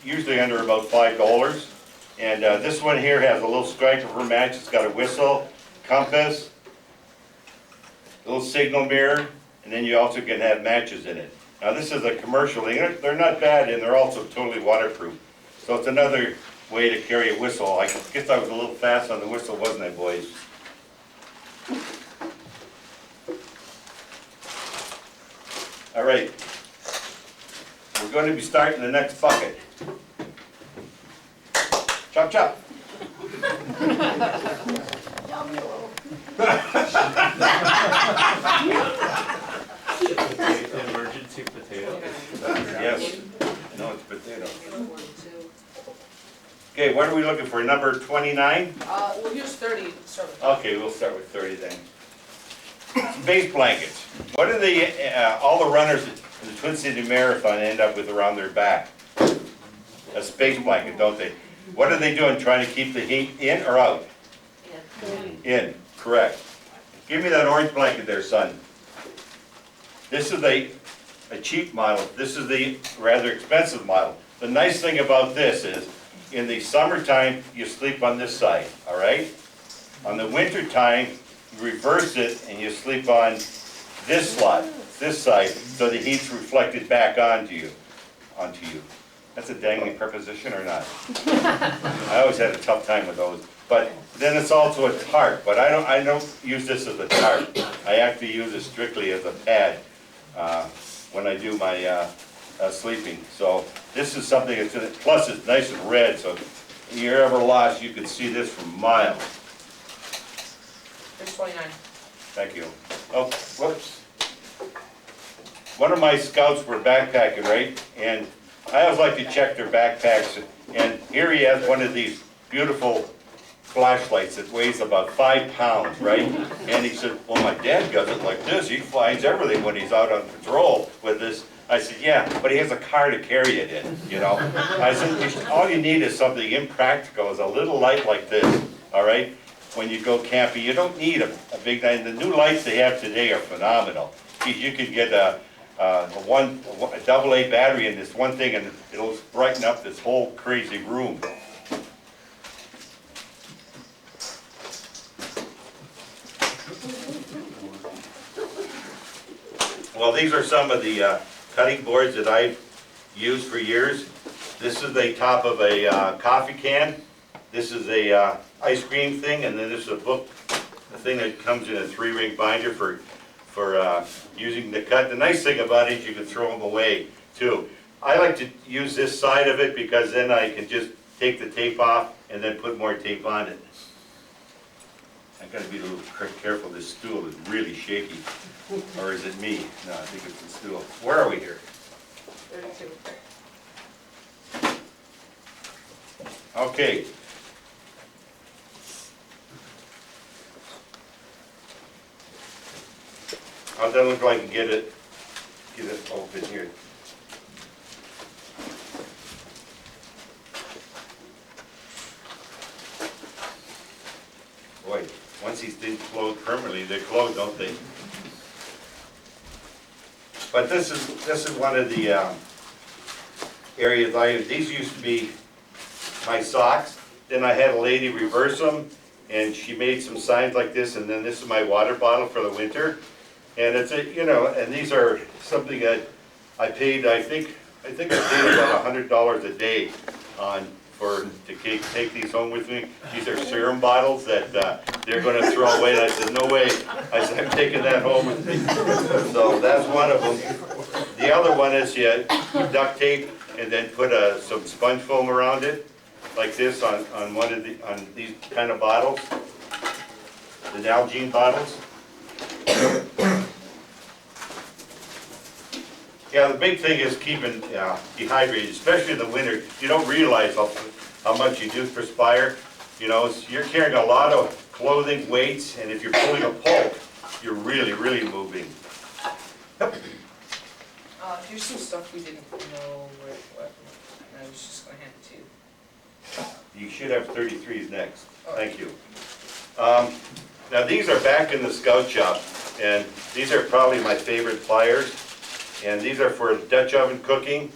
usually under about $5. And this one here has a little striker for match. It's got a whistle, compass, a little signal mirror, and then you also can have matches in it. Now this is a commercial. They're not bad, and they're also totally waterproof. So it's another way to carry a whistle. I guess I was a little fast on the whistle, wasn't I, boys? All right, we're going to be starting the next bucket. Chop, chop. Emergency potato. Yes, no, it's potato. Okay, what are we looking for, number 29? We'll use 30, so. Okay, we'll start with 30 then. Space blankets. What do all the runners in the Twin City Marathon end up with around their back? A space blanket, don't they? What are they doing, trying to keep the heat in or out? In, correct. Give me that orange blanket there, son. This is a cheap model. This is the rather expensive model. The nice thing about this is, in the summertime, you sleep on this side, all right? On the winter time, you reverse it and you sleep on this side, so the heat's reflected back onto you. That's a dangling preposition or not? I always had a tough time with those. But then it's also a tarp, but I don't use this as a tarp. I actually use it strictly as a pad when I do my sleeping. So this is something that's, plus it's nice and red, so you're ever lost, you can see this from miles. There's 29. Thank you. Oh, whoops. One of my scouts were backpacking, right? And I always like to check their backpacks. And here he has one of these beautiful flashlights that weighs about 5 pounds, right? And he said, well, my dad does it like this. He finds everything when he's out on patrol with this. I said, yeah, but he has a car to carry it in, you know? I said, all you need is something impractical, is a little light like this, all right? When you go camping, you don't need a big light. The new lights they have today are phenomenal. You could get a AA battery in this one thing and it'll brighten up this whole crazy room. Well, these are some of the cutting boards that I've used for years. This is the top of a coffee can. This is a ice cream thing, and then this is a book, a thing that comes in a 3-ring binder for using to cut. The nice thing about it is you can throw them away too. I like to use this side of it because then I can just take the tape off and then put more tape on it. I gotta be a little careful, this stool is really shaky. Or is it me? No, I think it's the stool. Where are we here? 32. Okay. How's that look like? Get it open here. Boy, once these things close permanently, they close, don't they? But this is one of the areas I use. These used to be my socks. Then I had a lady reverse them, and she made some signs like this. And then this is my water bottle for the winter. And it's a, you know, and these are something that I paid. I think I paid about $100 a day to take these home with me. These are serum bottles that they're going to throw away. And I said, no way. I said, I'm taking that home with me. So that's one of them. The other one is you duct tape and then put some sponge foam around it, like this on these kind of bottles, the Nalgene bottles. Yeah, the big thing is keeping dehydrated, especially in the winter. You don't realize how much you do perspire. You know, you're carrying a lot of clothing, weights, and if you're pulling a pulk, you're really, really moving. Here's some stuff we didn't know what. I was just gonna hand it to you. You should have 33s next. Thank you. Now these are back in the scout shop, and these are probably my favorite pliers. And these are for Dutch oven cooking.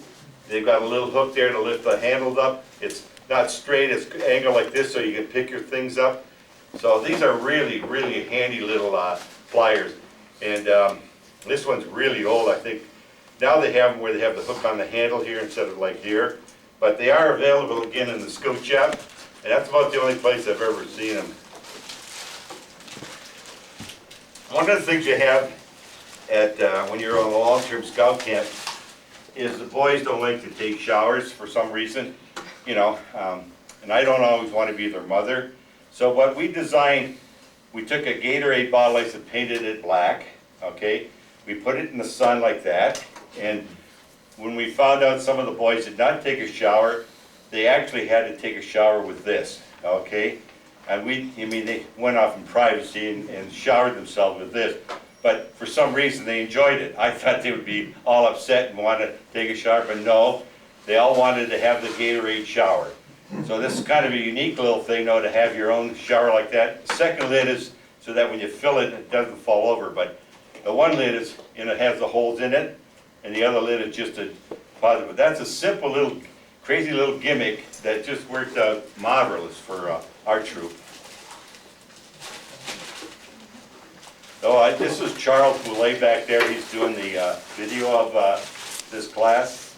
They've got a little hook there to lift the handles up. It's not straight, it's angled like this so you can pick your things up. So these are really, really handy little pliers. And this one's really old, I think. Now they have them where they have the hook on the handle here instead of like here. But they are available again in the scout shop. And that's about the only place I've ever seen them. One of the things you have when you're on a long-term scout camp is the boys don't like to take showers for some reason, you know, and I don't always want to be their mother. So what we designed, we took a Gatorade bottle ice and painted it black, okay? We put it in the sun like that, and when we found out some of the boys did not take a shower, they actually had to take a shower with this, okay? And they went off in privacy and showered themselves with this. But for some reason, they enjoyed it. I thought they would be all upset and want to take a shower, but no, they all wanted to have the Gatorade shower. So this is kind of a unique little thing, though, to have your own shower like that. The second lid is so that when you fill it, it doesn't fall over. But the one lid is, you know, has the holes in it, and the other lid is just a positive. But that's a simple little, crazy little gimmick that just worked out marvelous for our troop. So this is Charles Boulay back there. He's doing the video of this class.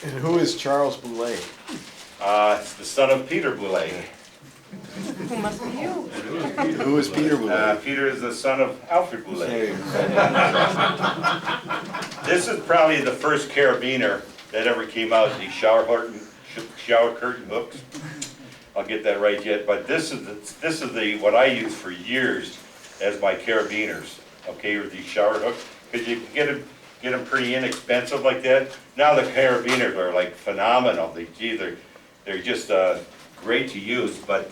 And who is Charles Boulay? It's the son of Peter Boulay. Who must be you? Who is Peter Boulay? Peter is the son of Alfred Boulay. Hey. This is probably the first carabiner that ever came out, the shower shower curtain hooks. I'll get that right yet, but this is what I use for years as my carabiners, okay, or these shower hooks, because you can get them pretty inexpensive like that. Now the carabiners are like phenomenal. They're just great to use, but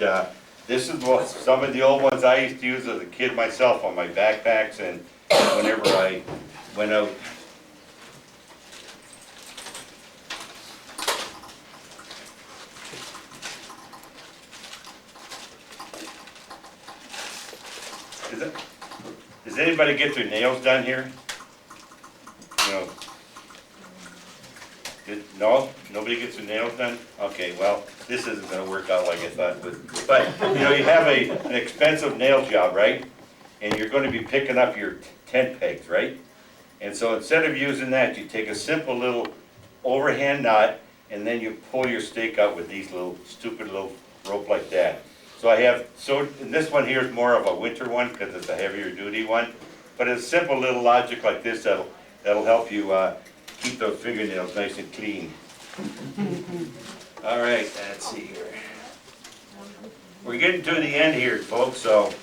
this is what some of the old ones I used to use as a kid myself on my backpacks and whenever I went out. Does anybody get their nails done here? You know, no? Nobody gets their nails done? Okay, well, this isn't gonna work out like I thought it would. But, you know, you have an expensive nail job, right? And you're gonna be picking up your tent pegs, right? And so instead of using that, you take a simple little overhand knot, and then you pull your stake out with these little, stupid little rope like that. So and this one here is more of a winter one, because it's a heavier duty one. But it's simple little logic like this that'll help you keep those fingernails nice and clean. All right, let's see here. We're getting to the end here, folks, so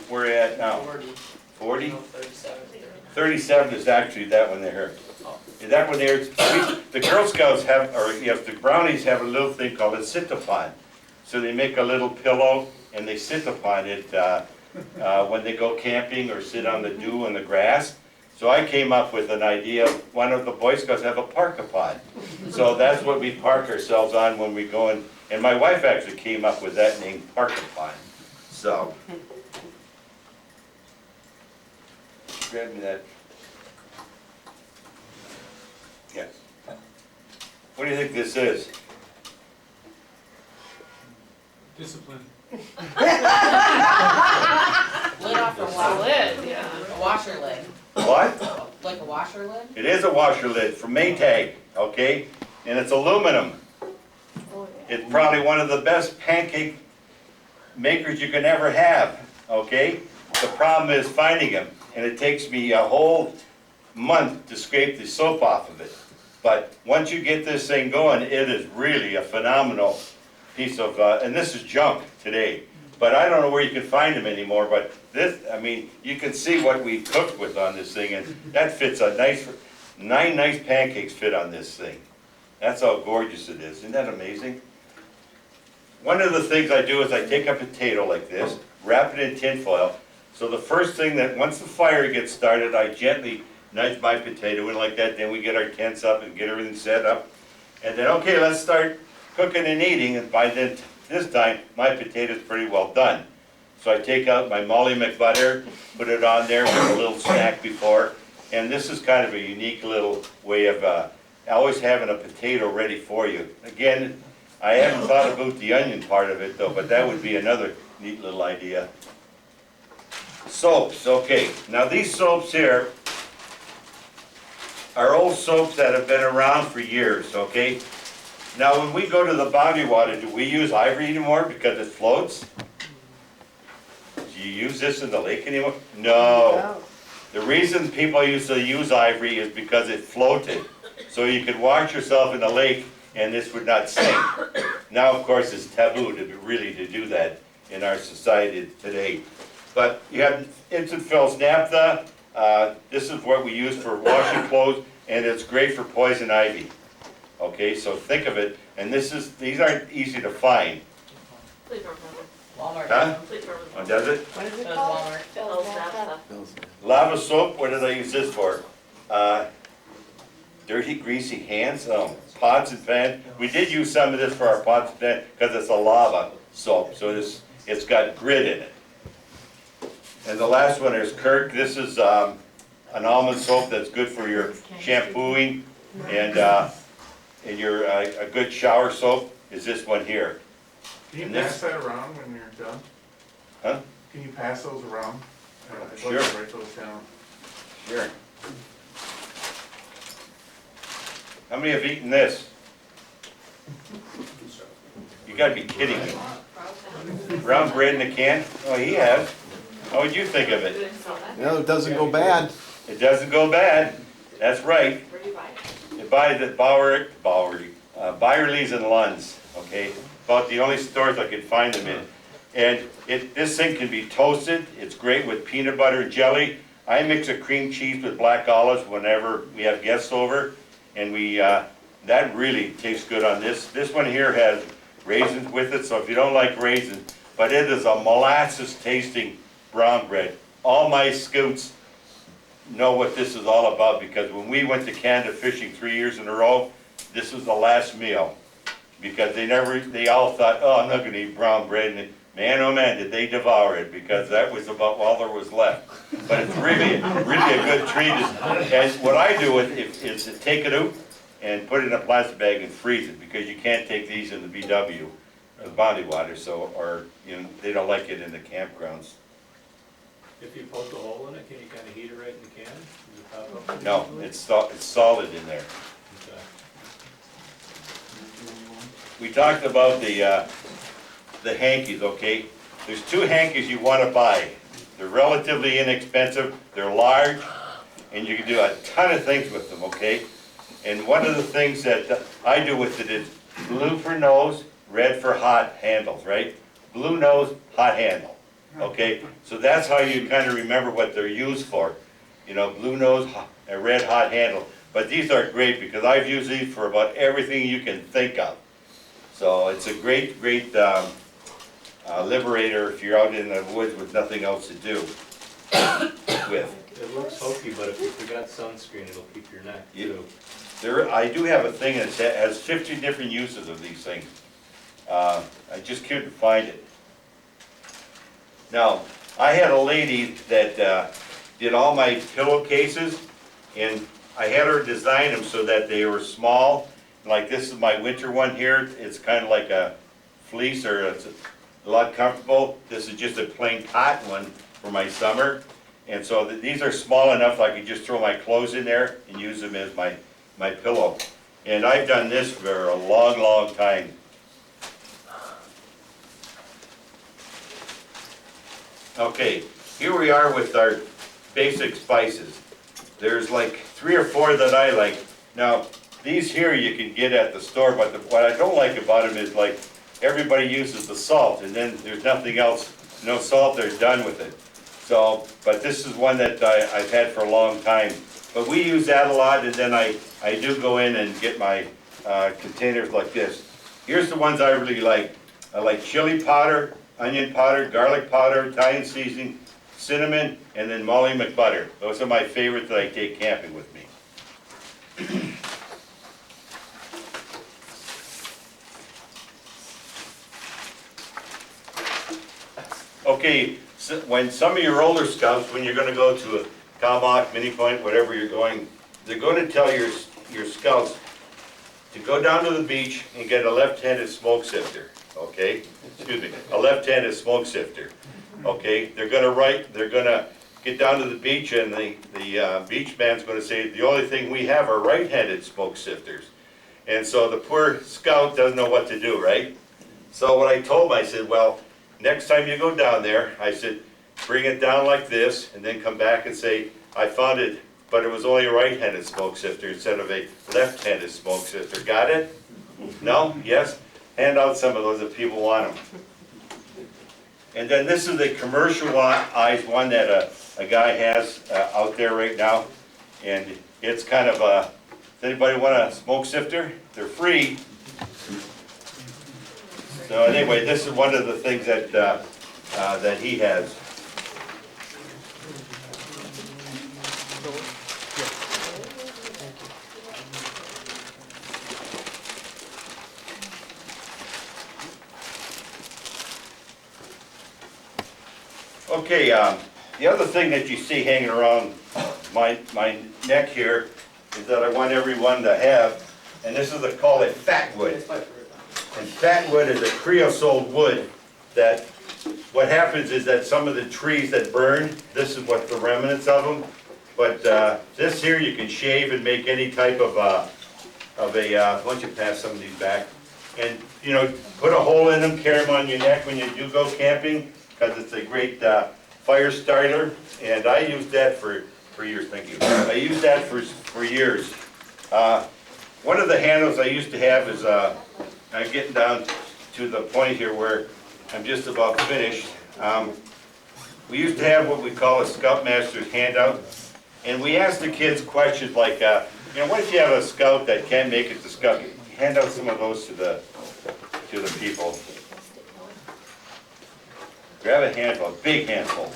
we're at now 40? 37 is actually that one there. That one there, the Girl Scouts have, or yes, the Brownies have a little thing called a sit-upon. So they make a little pillow and they sit upon it when they go camping or sit on the dew and the grass. So I came up with an idea, one of the Boy Scouts have a park-a-pod. So that's what we park ourselves on when we go in, and my wife actually came up with that name, park-a-pod. So, grab me that. Yes. What do you think this is? Discipline. Lid off a lid, yeah. A washer lid. What? Like a washer lid? It is a washer lid from Maytag, okay? And it's aluminum. It's probably one of the best pancake makers you can ever have, okay? The problem is finding them, and it takes me a whole month to scrape the soap off of it. But once you get this thing going, it is really a phenomenal piece of, and this is junk today. But I don't know where you can find them anymore, but this, I mean, you can see what we cooked with on this thing, and that fits a nice, 9 nice pancakes fit on this thing. That's how gorgeous it is. Isn't that amazing? One of the things I do is I take a potato like this, wrap it in tin foil. So the first thing that, once the fire gets started, I gently nudge my potato in like that, then we get our tents up and get everything set up. And then, okay, let's start cooking and eating, and by then, this time, my potato's pretty well done. So I take out my Molly McButter, put it on there with a little snack before, and this is kind of a unique little way of always having a potato ready for you. Again, I haven't thought about the onion part of it though, but that would be another neat little idea. Soaps, okay. Now these soaps here are old soaps that have been around for years, okay? Now when we go to the body water, do we use ivory anymore because it floats? Do you use this in the lake anymore? No. The reason people used to use ivory is because it floated. So you could wash yourself in the lake and this would not sink. Now of course it's taboo to do that in our society today. But you have instant fills naphtha. This is what we use for washing clothes, and it's great for poison ivy. Okay, so think of it, and these aren't easy to find. Walmart. Huh? Complete purpose. Oh, does it? What is it Does called? Walmart. Bill's naphtha. Lava soap, what did I use this for? Dirty, greasy hands, pots and pans. We did use some of this for our pots and pans because it's a lava soap, so it's got grit in it. And the last one is Kirk. This is an almond soap that's good for your shampooing, and your a good shower soap is this one here. Can you And this- pass that around when you're done? Huh? Can you pass those around? I'd like to Sure. write those down. Sure. How many have eaten this? You gotta be kidding me. Brown bread in a can? Oh, he has. How would you think of it? No, it doesn't go bad. It doesn't go bad. That's right. Where do you buy it? by the Byerly's and Lund's, okay? About the only stores I could find them in. And this thing can be toasted, it's great with peanut butter and jelly. I mix a cream cheese with black olives whenever we have guests over, and that really tastes good on this. This one here has raisins with it, so if you don't like raisins, but it is a molasses tasting brown bread. All my scouts know what this is all about, because when we went to Canada fishing 3 years in a row, this was the last meal. Because they all thought, oh, I'm not gonna eat brown bread, and man, oh man, did they devour it, because that was about all there was left. But it's really a good treat. And what I do with it is to take it out and put it in a plastic bag and freeze it, because you can't take these in the BW, the Bounty Water, so, or, you know, they don't like it in the campgrounds. If you poke a hole in it, can you kind of heat it right in the can? Does it pop up? No, it's solid in there. Okay. We talked about the hankies, okay? There's 2 hankies you want to buy. They're relatively inexpensive, they're large, and you can do a ton of things with them, okay? And one of the things that I do with it is blue for nose, red for hot handles, right? Blue nose, hot handle, okay? So that's how you kind of remember what they're used for. You know, blue nose, a red hot handle. But these are great, because I've used these for about everything you can think of. So it's a great liberator if you're out in the woods with nothing else to do with. It looks hokey, but if you forgot sunscreen, it'll keep your neck too. I do have a thing that has 50 different uses of these things. I just couldn't find it. Now, I had a lady that did all my pillowcases, and I had her design them so that they were small. Like this is my winter one here. It's kind of like a fleece, or it's a lot comfortable. This is just a plain cotton one for my summer. And so these are small enough I can just throw my clothes in there and use them as my pillow. And I've done this for a long, long time. Okay, here we are with our basic spices. There's like 3 or 4 that I like. Now, these here you can get at the store, but what I don't like about them is, like, everybody uses the salt, and then there's nothing else, no salt, they're done with it. So, but this is one that I've had for a long time. But we use that a lot, and then I do go in and get my containers like this. Here's the ones I really like. I like chili powder, onion powder, garlic powder, Italian seasoning, cinnamon, and then Molly McButter. Those are my favorites that I take camping with me. Okay, so when some of your older scouts, when you're going to go to a Kalmach, Mini Point, whatever you're going, they're going to tell your scouts to go down to the beach and get a left-handed smoke sifter, okay? Excuse me, a left-handed smoke sifter, okay? They're gonna get down to the beach, and the beach man's gonna say, the only thing we have are right-handed smoke sifters. And so the poor scout doesn't know what to do, right? So what I told him, I said, well, next time you go down there, I said, bring it down like this, and then come back and say, I found it, but it was only a right-handed smoke sifter instead of a left-handed smoke sifter. Got it? No? Yes? Hand out some of those if people want them. And then this is a commercialized one that a guy has out there right now. And it's kind of a, does anybody want a smoke sifter? They're free. So anyway, this is one of the things that that he has. Okay, the other thing that you see hanging around my neck here is that I want everyone to have, and this is called a fat wood. And fat wood is a creosote wood that, what happens is that some of the trees that burn, this is what the remnants of them, but this here you can shave and make any type of a, why don't you pass some of these back, and you know, put a hole in them, carry them on your neck when you do go camping, because it's a great fire starter, and I used that for years, thank you. I used that for years. one of the handles I used to have is, I'm getting down to the point here where I'm just about finished. We used to have what we call a Scoutmaster's handout, and we asked the kids questions like, what if you have a scout that can't make it to scout? Hand out some of those to the people. Grab a handful, a big handful.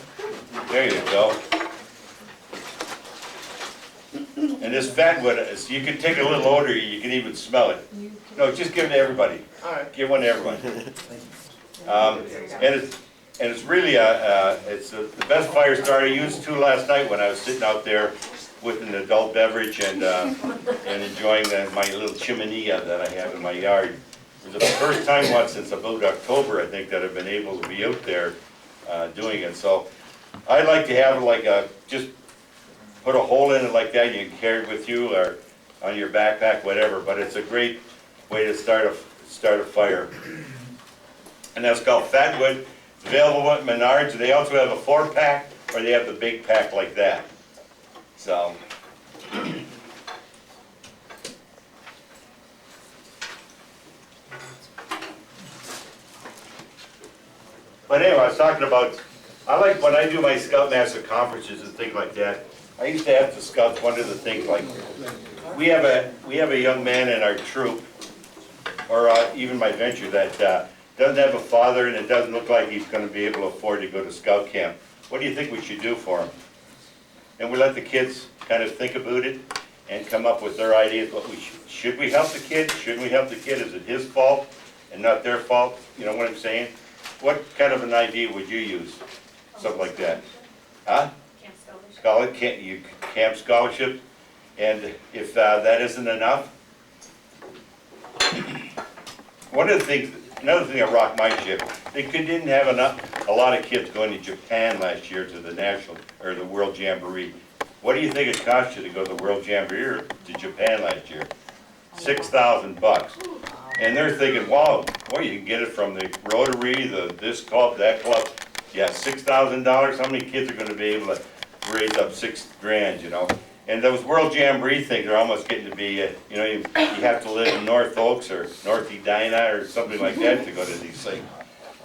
There you go. And this fatwood, you can take a little odor, you can even smell it. No, just give it to everybody. All right. Give one to everyone. And it's really it's the best fire starter. I used two last night when I was sitting out there with an adult beverage and enjoying my little chimenea that I have in my yard. It was the first time once since about October, I think, that I've been able to be out there doing it. So I like to have like just put a hole in it like that. You can carry it with you or on your backpack, whatever. But it's a great way to start a fire. And that's called Fatwood. It's available at Menards. They also have a 4-pack, or they have the big pack like that. So. But anyway, I was talking about, I like when I do my Scoutmaster conferences and things like that, I used to have the scouts, one of the things like, we have a young man in our troop, or even my venture, that doesn't have a father and it doesn't look like he's going to be able to afford to go to scout camp. What do you think we should do for him? And we let the kids kind of think about it and come up with their ideas. What should we help the kid? Shouldn't we help the kid? Is it his fault and not their fault? You know what I'm saying? What kind of an idea would you use? Something like that. Huh? Camp scholarship. And if that isn't enough, another thing that rocked my ship, they didn't have a lot of kids going to Japan last year to the World Jamboree. What do you think it cost you to go to the World Jamboree or to Japan last year? $6,000. And they're thinking, wow, boy, you can get it from the Rotary, this club, that club. Yeah, $6,000. How many kids are going to be able to raise up $6,000, you know? And those World Jamboree things are almost getting to be, you have to live in North Oaks or North Edina or something like that to go to these things.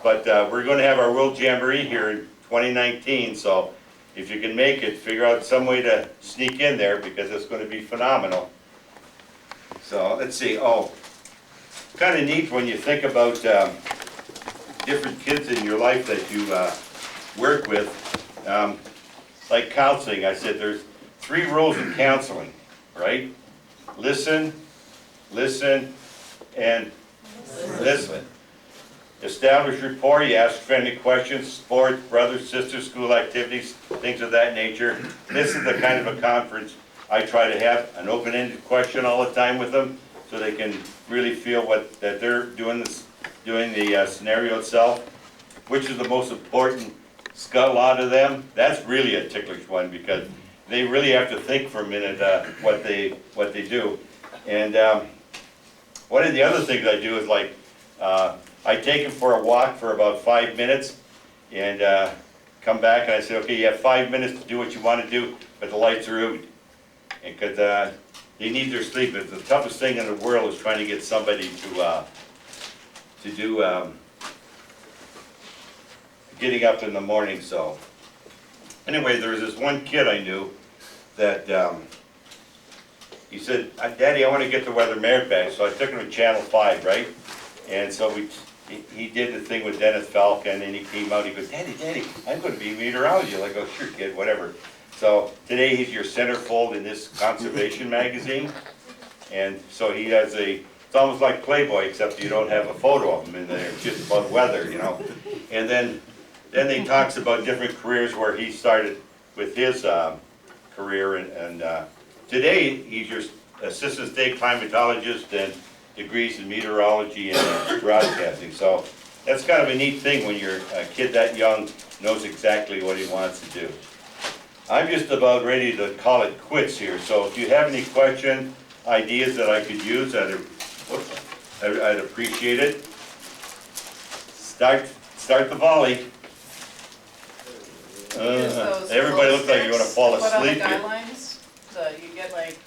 But we're going to have our World Jamboree here in 2019, so if you can make it, figure out some way to sneak in there because it's going to be phenomenal. So let's see. Oh, kind of neat when you think about different kids in your life that you work with. Like counseling, I said there's 3 rules in counseling, right? Listen, and listen. Establish rapport, you ask friendly questions, sports, brothers, sisters, school activities, things of that nature. This is the kind of a conference I try to have, an open-ended question all the time with them, so they can really feel that they're doing the scenario itself. Which is the most important scout law to them? That's really a ticklish one because they really have to think for a minute what they do. And one of the other things I do is like I take them for a walk for about 5 minutes and come back and I say, okay, you have 5 minutes to do what you want to do, but the lights are out. And because they need their sleep. It's the toughest thing in the world is trying to get somebody to do getting up in the morning. So anyway, there was this one kid I knew that he said, Daddy, I want to get the weather merit badge. So I took him to Channel 5, right? And so he did the thing with Dennis Falcon, and he came out, he goes, Daddy, I'm going to be a meteorologist. I go, sure, kid, whatever. So today he's your centerfold in this conservation magazine. And so he has it's almost like Playboy, except you don't have a photo of him in there. It's just about weather, you know. And then he talks about different careers where he started with his career. And today he's your assistant state climatologist and degrees in meteorology and broadcasting. So that's kind of a neat thing when you're a kid that young knows exactly what he wants to do. I'm just about ready to call it quits here. So if you have any questions, ideas that I could use, I'd appreciate it. Start the volley. Everybody looks like you're going to fall asleep here. What are the guidelines? So you get like,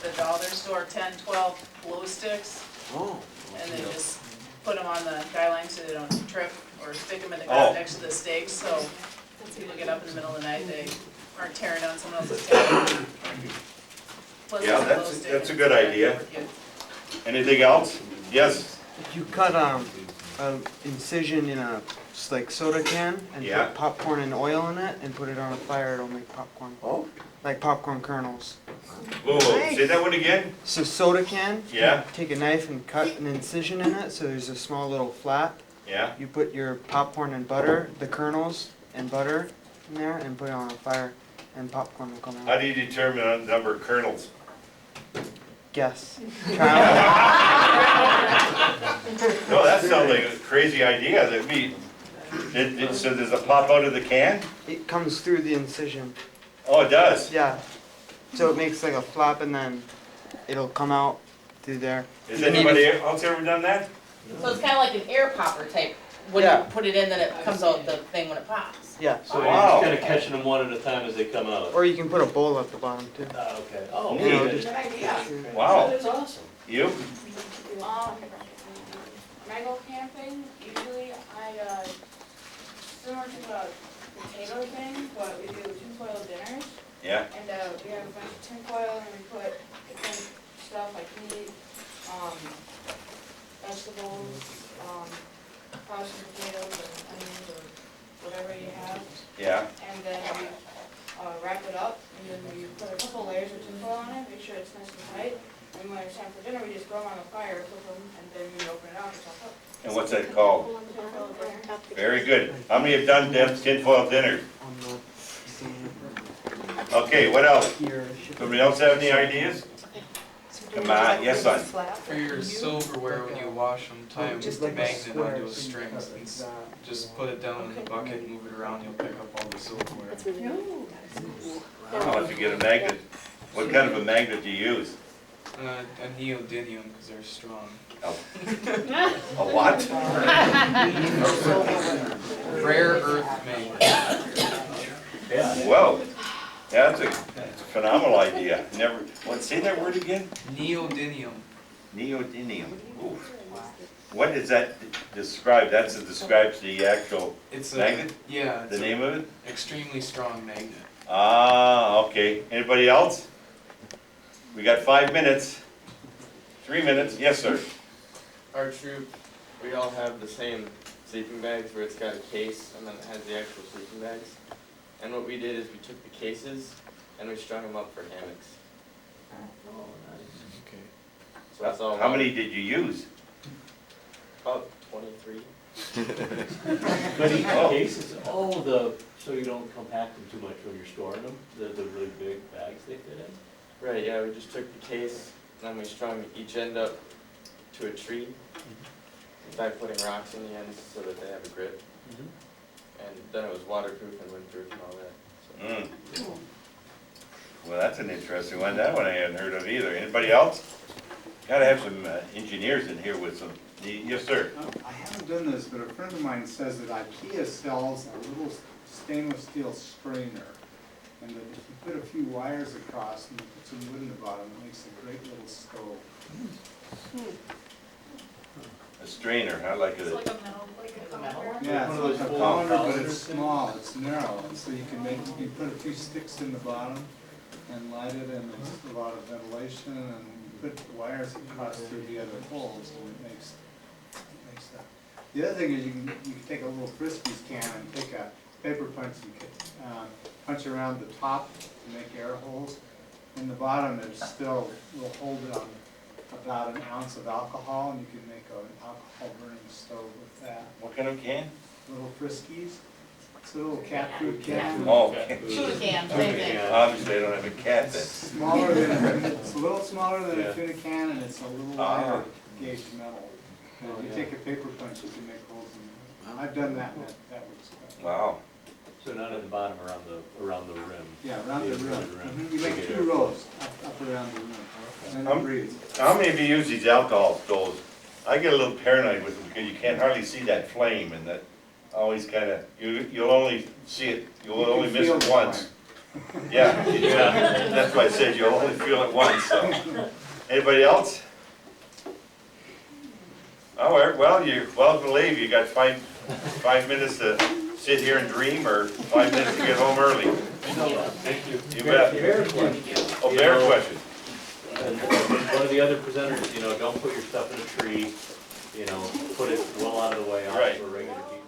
at the dollar store, 10, 12 glow sticks, Oh. and then just put them on the guy line so they don't trip, or stick them in the Oh. ground next to the stakes, so people get up in the middle of the night, they aren't tearing down someone else's table. Plus Yeah, it's that's- glow stick that's a and good it's idea. for kids. Anything else? Yes, If you cut a incision in a like soda can and Yeah. put popcorn and oil in it and put it on a fire, it'll make popcorn. Oh. Like popcorn kernels. whoa, say that one again? So soda can. Yeah. Take a knife and cut an incision in it so there's a small little flap. Yeah, You put your popcorn and butter, the kernels and butter in there, and put it on a fire, and popcorn will come how out. do you determine the number of kernels? Guess. Trial. No, that sounds like a crazy idea, that so does it pop out of the can? It comes through the incision. Oh, it does? Yeah. So it makes like a flap, and then it'll come out through there. Has anybody else ever done that? So it's kinda like an air popper type, when Yeah. you put it in, then it comes out the thing when it pops. Yeah. So you're Wow. just kinda catching them one at a time as they come out? Or you can put a bowl at the bottom too. Okay. Oh, Neat. You know, okay. just- Wow, That is awesome. you? When I go camping, usually I, similar to the potato thing, but we do tinfoil dinners. Yeah, And, we have a bunch of tinfoil and we put different stuff like meat, vegetables, probably some potatoes and onions or whatever you have. yeah, And then we, wrap it up and then we put a couple layers of tinfoil on it, make sure it's nice and tight. And when it's time for dinner, we just throw them on the fire, cook them, and then we open it out and chop up. and what's that called? Tinfoil dinner. Very good. How many have done tinfoil dinners? I'm not seeing Okay, what else? it here. Somebody else have any ideas? Come on, yes, son. For your silverware, when you wash them, tie them Just with like a magnet square, onto a so you string, cut like and that. just put it down in the bucket, move it around, you'll pick up all the silverware. I'll have to get a magnet. What kind of a magnet do you use? A neodymium, because they're strong. A what? Rare earth magnet. Yeah. Whoa, that's a phenomenal idea. Never, say that word again? Neodymium. Neodymium. Ooh. What does that describe? Describes the actual It's magnet? Yeah, The it's name of it? an extremely strong magnet. Ah, okay. Anybody else? We got 5 minutes. 3 minutes. Yes, sir. Our troop, we all have the same sleeping bags where it's got a case and then it has the actual sleeping bags. And what we did is we took the cases and we strung them up for hammocks. Oh, nice. Okay. So that's all. How many did you use? About 23. But each Oh. case is, so you don't compact them too much when you're storing them, the really big bags they fit in? Right, yeah, we just took the case and then we strung each end up to a tree by putting rocks in the ends so that they have a grip. And then it was waterproof and windproof and all that. So. Mm. Well, that's an interesting one. That one I hadn't heard of either. Anybody else? Gotta have some engineers in here with some, yes, sir. I haven't done this, but a friend of mine says that IKEA sells a little stainless steel strainer. And that if you put a few wires across and you put some wood in the bottom, it makes a great little stove. A strainer, I like It's it. like a metal, Yeah, One of it's those like a full colander, but colanders it's small, it's narrow, and so you can you put a few sticks in the bottom and light it, and there's a lot of ventilation, and you put the wires across through the other holes, and it makes that. The other thing is you can take a little Frisbee's can and take a paper punch and punch around the top to make air holes. In the bottom, there's still, will hold it on about an ounce of alcohol, and you can make an alcohol burning stove with that. What kind of can? Little Friskies. It's a little cat food can. Oh, Tuna can, same thing. obviously I don't have a cat It's then. smaller than, it's a little smaller than Yeah. a tuna can, and it's a little Ah. wider gauge metal. And if you take a paper punch, you can make holes in it. I've done that, and that works well. Wow. So not at the bottom, around the rim? Yeah, around the Yeah, rim. around the rim. You make two rows up around the rim. And it breathes. How many of you use these alcohol stoves? I get a little paranoid with them because you can't hardly see that flame and that always kind of, you'll only see it, you'll You can only miss feel it the once. flame. Yeah, that's why I said you'll only feel it once, so. Anybody else? Oh, well, you're welcome to leave. You got 5 minutes to sit here and dream, or 5 minutes to get home early. Thank you. You bet. Oh, bear question. And one of the other presenters, don't put your stuff in a tree, put it well out of the way, off Right. to a regular deep.